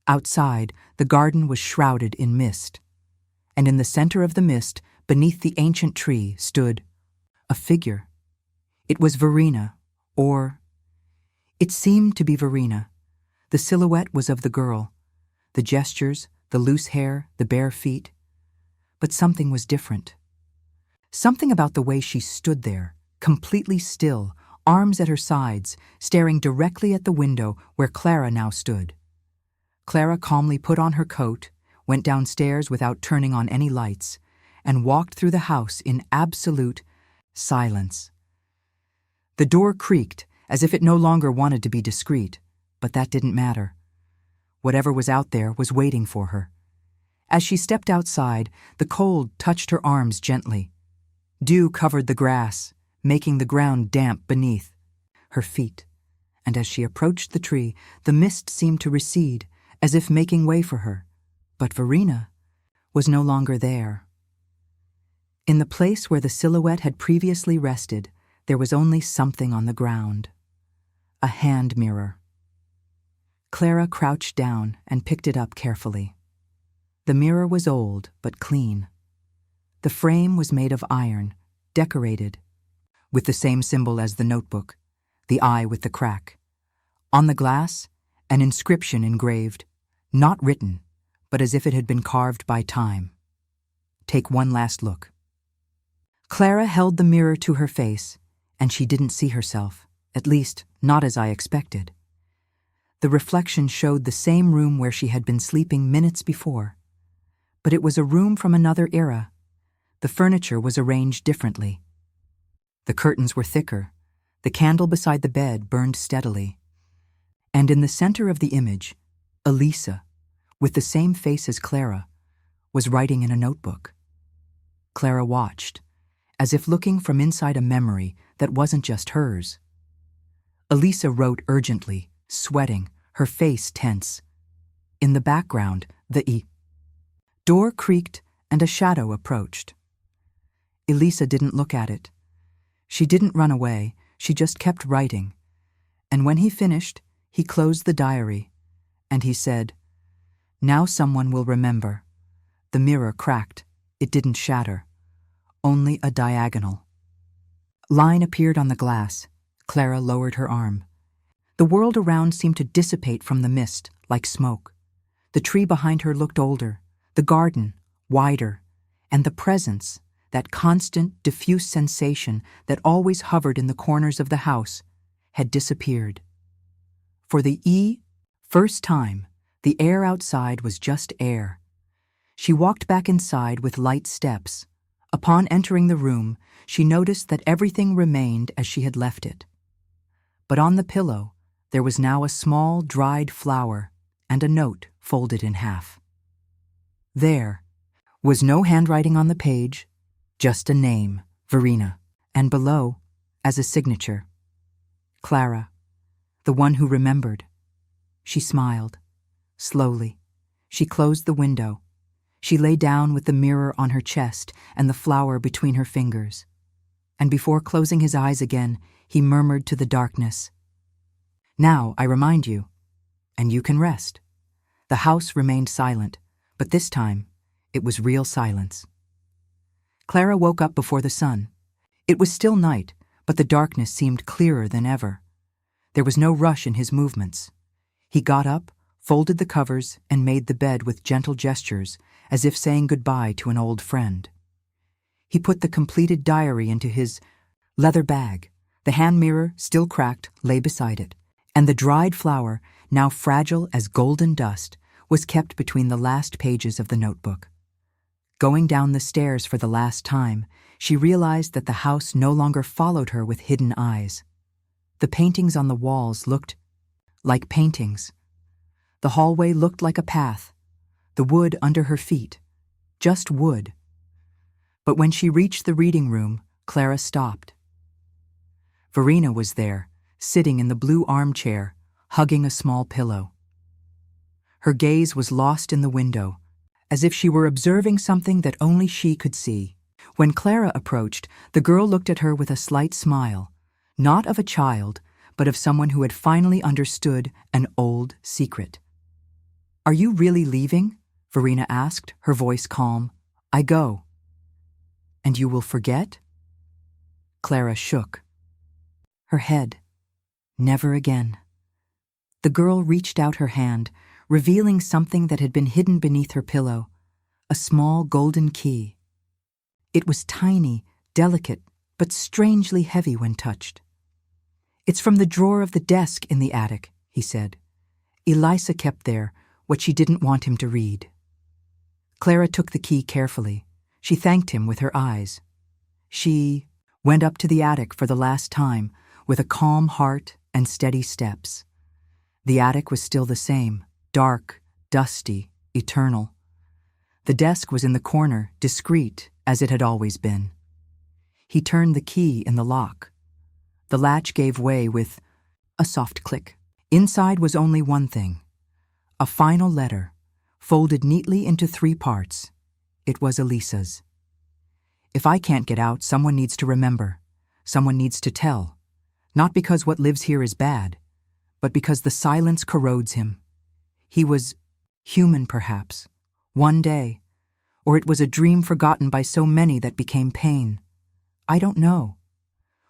Outside, the garden was shrouded in mist, and in the center of the mist, beneath the ancient tree, stood a figure. It was Verena, or it seemed to be Verena. The silhouette was of the girl, the gestures, the loose hair, the bare feet. But something was different. Something about the way she stood there, completely still, arms at her sides, staring directly at the window where Clara now stood. Clara calmly put on her coat, went downstairs without turning on any lights, and walked through the house in absolute silence. The door creaked, as if it no longer wanted to be discreet, but that didn't matter. Whatever was out there was waiting for her. As she stepped outside, the cold touched her arms gently. Dew covered the grass, making the ground damp beneath her feet, and as she approached the tree, the mist seemed to recede, as if making way for her. But Verena was no longer there. In the place where the silhouette had previously rested, there was only something on the ground. A hand mirror. Clara crouched down and picked it up carefully. The mirror was old but clean. The frame was made of iron, decorated, with the same symbol as the notebook, the eye with the crack. On the glass, an inscription engraved, not written, but as if it had been carved by time. take one last look. Clara held the mirror to her face, and she didn't see herself, at least not as I expected. The reflection showed the same room where she had been sleeping minutes before. But it was a room from another era. The furniture was arranged differently. The curtains were thicker. The candle beside the bed burned steadily. And in the center of the image, Elisa, with the same face as Clara, was writing in a notebook. Clara watched, as if looking from inside a memory that wasn't just hers. Elisa wrote urgently, sweating, her face tense. In the background, the door creaked and a shadow approached. Elisa didn't look at it. She didn't run away, she just kept writing. And when he finished, he closed the diary, and he said, "Now someone will remember." The mirror cracked. It didn't shatter. Only a diagonal line appeared on the glass. Clara lowered her arm. The world around seemed to dissipate from the mist, like smoke. The tree behind her looked older, the garden wider, and the presence, that constant, diffuse sensation that always hovered in the corners of the house, had disappeared. For the first time, the air outside was just air. She walked back inside with light steps. Upon entering the room, she noticed that everything remained as she had left it. But on the pillow, there was now a small, dried flower and a note folded in half. There was no handwriting on the page, just a name, Verena, and below, as a signature, Clara, the one who remembered. She smiled. Slowly, she closed the window. She lay down with the mirror on her chest and the flower between her fingers. And before closing his eyes again, he murmured to the darkness, "Now I remind you, and you can rest." The house remained silent, but this time, it was real silence. Clara woke up before the sun. It was still night, but the darkness seemed clearer than ever. There was no rush in his movements. He got up, folded the covers, and made the bed with gentle gestures, as if saying goodbye to an old friend. He put the completed diary into his leather bag. The hand mirror, still cracked, lay beside it, and the dried flower, now fragile as golden dust, was kept between the last pages of the notebook. Going down the stairs for the last time, she realized that the house no longer followed her with hidden eyes. The paintings on the walls looked like paintings. The hallway looked like a path. The wood under her feet, just wood. But when she reached the reading room, Clara stopped. Verena was there, sitting in the blue armchair, hugging a small pillow. Her gaze was lost in the window, as if she were observing something that only she could see. When Clara approached, the girl looked at her with a slight smile, not of a child, but of someone who had finally understood an old secret. "Are you really leaving?" Verena asked, her voice calm. "I go." "And you will forget?" Clara shook her head. "Never again." The girl reached out her hand, revealing something that had been hidden beneath her pillow, a small golden key. It was tiny, delicate, but strangely heavy when touched. "It's from the drawer of the desk in the attic," he said. "Elisa kept there what she didn't want him to read." Clara took the key carefully. She thanked him with her eyes. She went up to the attic for the last time, with a calm heart and steady steps. The attic was still the same, dark, dusty, eternal. The desk was in the corner, discreet, as it had always been. He turned the key in the lock. The latch gave way with a soft click. Inside was only one thing, a final letter, folded neatly into 3 parts. It was Elisa's. "If I can't get out, someone needs to remember. Someone needs to tell. Not because what lives here is bad, but because the silence corrodes him. He was human, perhaps, one day, or it was a dream forgotten by so many that became pain. I don't know.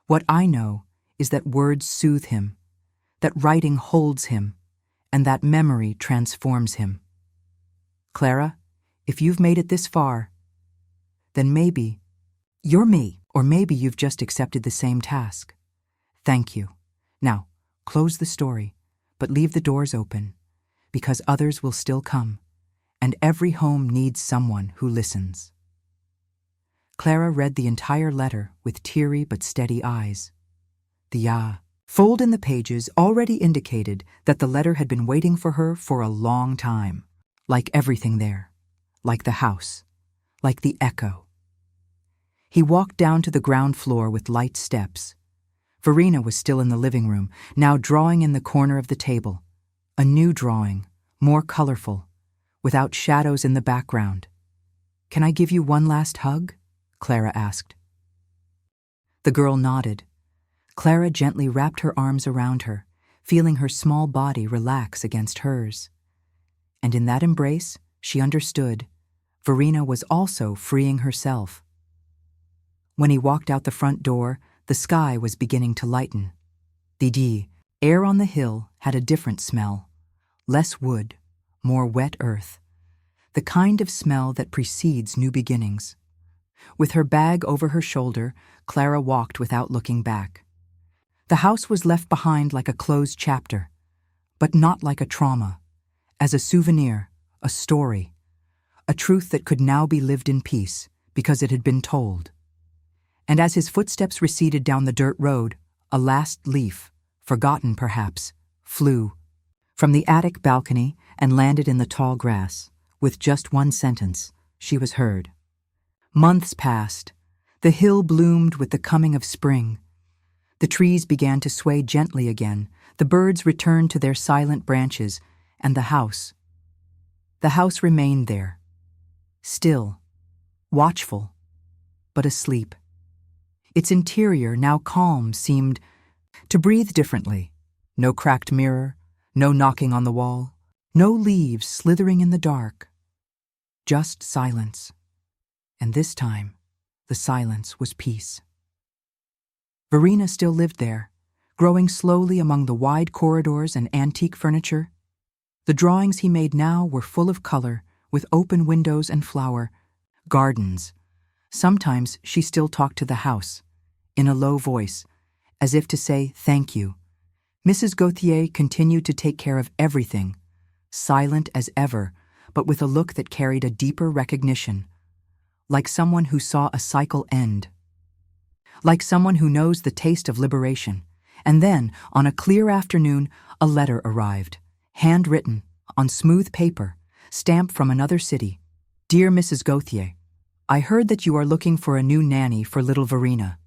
What I know is that words soothe him, that writing holds him, and that memory transforms him. Clara, if you've made it this far, then maybe you're me, or maybe you've just accepted the same task. Thank you. Now, close the story, but leave the doors open, because others will still come, and every home needs someone who listens. Clara read the entire letter with teary but steady eyes. The fold in the pages already indicated that the letter had been waiting for her for a long time, like everything there, like the house, like the echo. He walked down to the ground floor with light steps. Verena was still in the living room, now drawing in the corner of the table. A new drawing, more colorful, without shadows in the background. "Can I give you one last hug?" Clara asked. The girl nodded. Clara gently wrapped her arms around her, feeling her small body relax against hers. And in that embrace, she understood, Verena was also freeing herself. When he walked out the front door, the sky was beginning to lighten. The air on the hill had a different smell. Less wood, more wet earth. The kind of smell that precedes new beginnings. With her bag over her shoulder, Clara walked without looking back. The house was left behind like a closed chapter, but not like a trauma, as a souvenir, a story, a truth that could now be lived in peace because it had been told. And as his footsteps receded down the dirt road, a last leaf, forgotten perhaps, flew from the attic balcony and landed in the tall grass. With just one sentence, she was heard. Months passed. The hill bloomed with the coming of spring. The trees began to sway gently again, the birds returned to their silent branches, and the house remained there, still, watchful, but asleep. Its interior, now calm, seemed to breathe differently. No cracked mirror, no knocking on the wall, no leaves slithering in the dark. Just silence. And this time, the silence was peace. Verena still lived there, growing slowly among the wide corridors and antique furniture. The drawings he made now were full of color, with open windows and flower, gardens. Sometimes she still talked to the house, in a low voice, as if to say thank you. Mrs. Gauthier continued to take care of everything, silent as ever, but with a look that carried a deeper recognition, like someone who saw a cycle end, like someone who knows the taste of liberation. And then, on a clear afternoon, a letter arrived, handwritten, on smooth paper, stamped from another city. "Dear Mrs. Gauthier, I heard that you are looking for a new nanny for little Verena.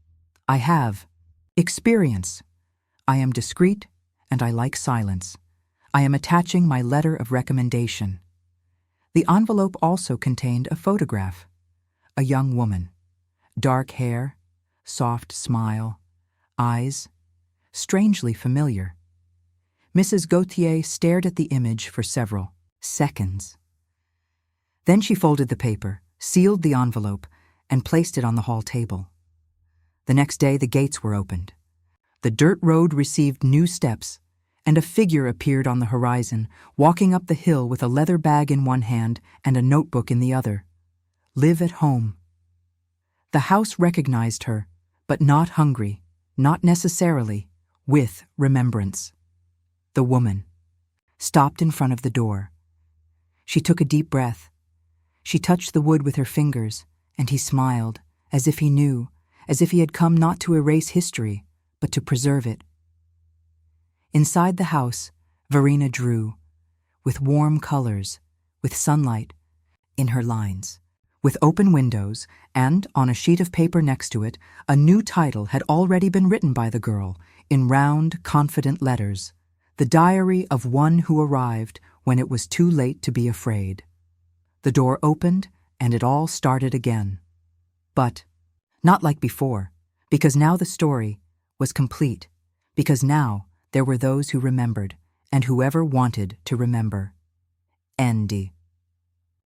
I have experience. I am discreet, and I like silence. I am attaching my letter of recommendation." The envelope also contained a photograph. A young woman. Dark hair, soft smile, eyes, strangely familiar. Mrs. Gauthier stared at the image for several seconds. Then she folded the paper, sealed the envelope, and placed it on the hall table. The next day the gates were opened. The dirt road received new steps, and a figure appeared on the horizon, walking up the hill with a leather bag in one hand and a notebook in the other. Live at home. The house recognized her, but not hungry, not necessarily, with remembrance. The woman stopped in front of the door. She took a deep breath. She touched the wood with her fingers, and he smiled, as if he knew, as if he had come not to erase history, but to preserve it. Inside the house, Verena drew, with warm colors, with sunlight in her lines, with open windows, and, on a sheet of paper next to it, a new title had already been written by the girl, in round, confident letters, "The Diary of One Who Arrived When It Was Too Late to Be Afraid." The door opened, and it all started again. But not like before, because now the story was complete, because now there were those who remembered, and whoever wanted to remember. Endi.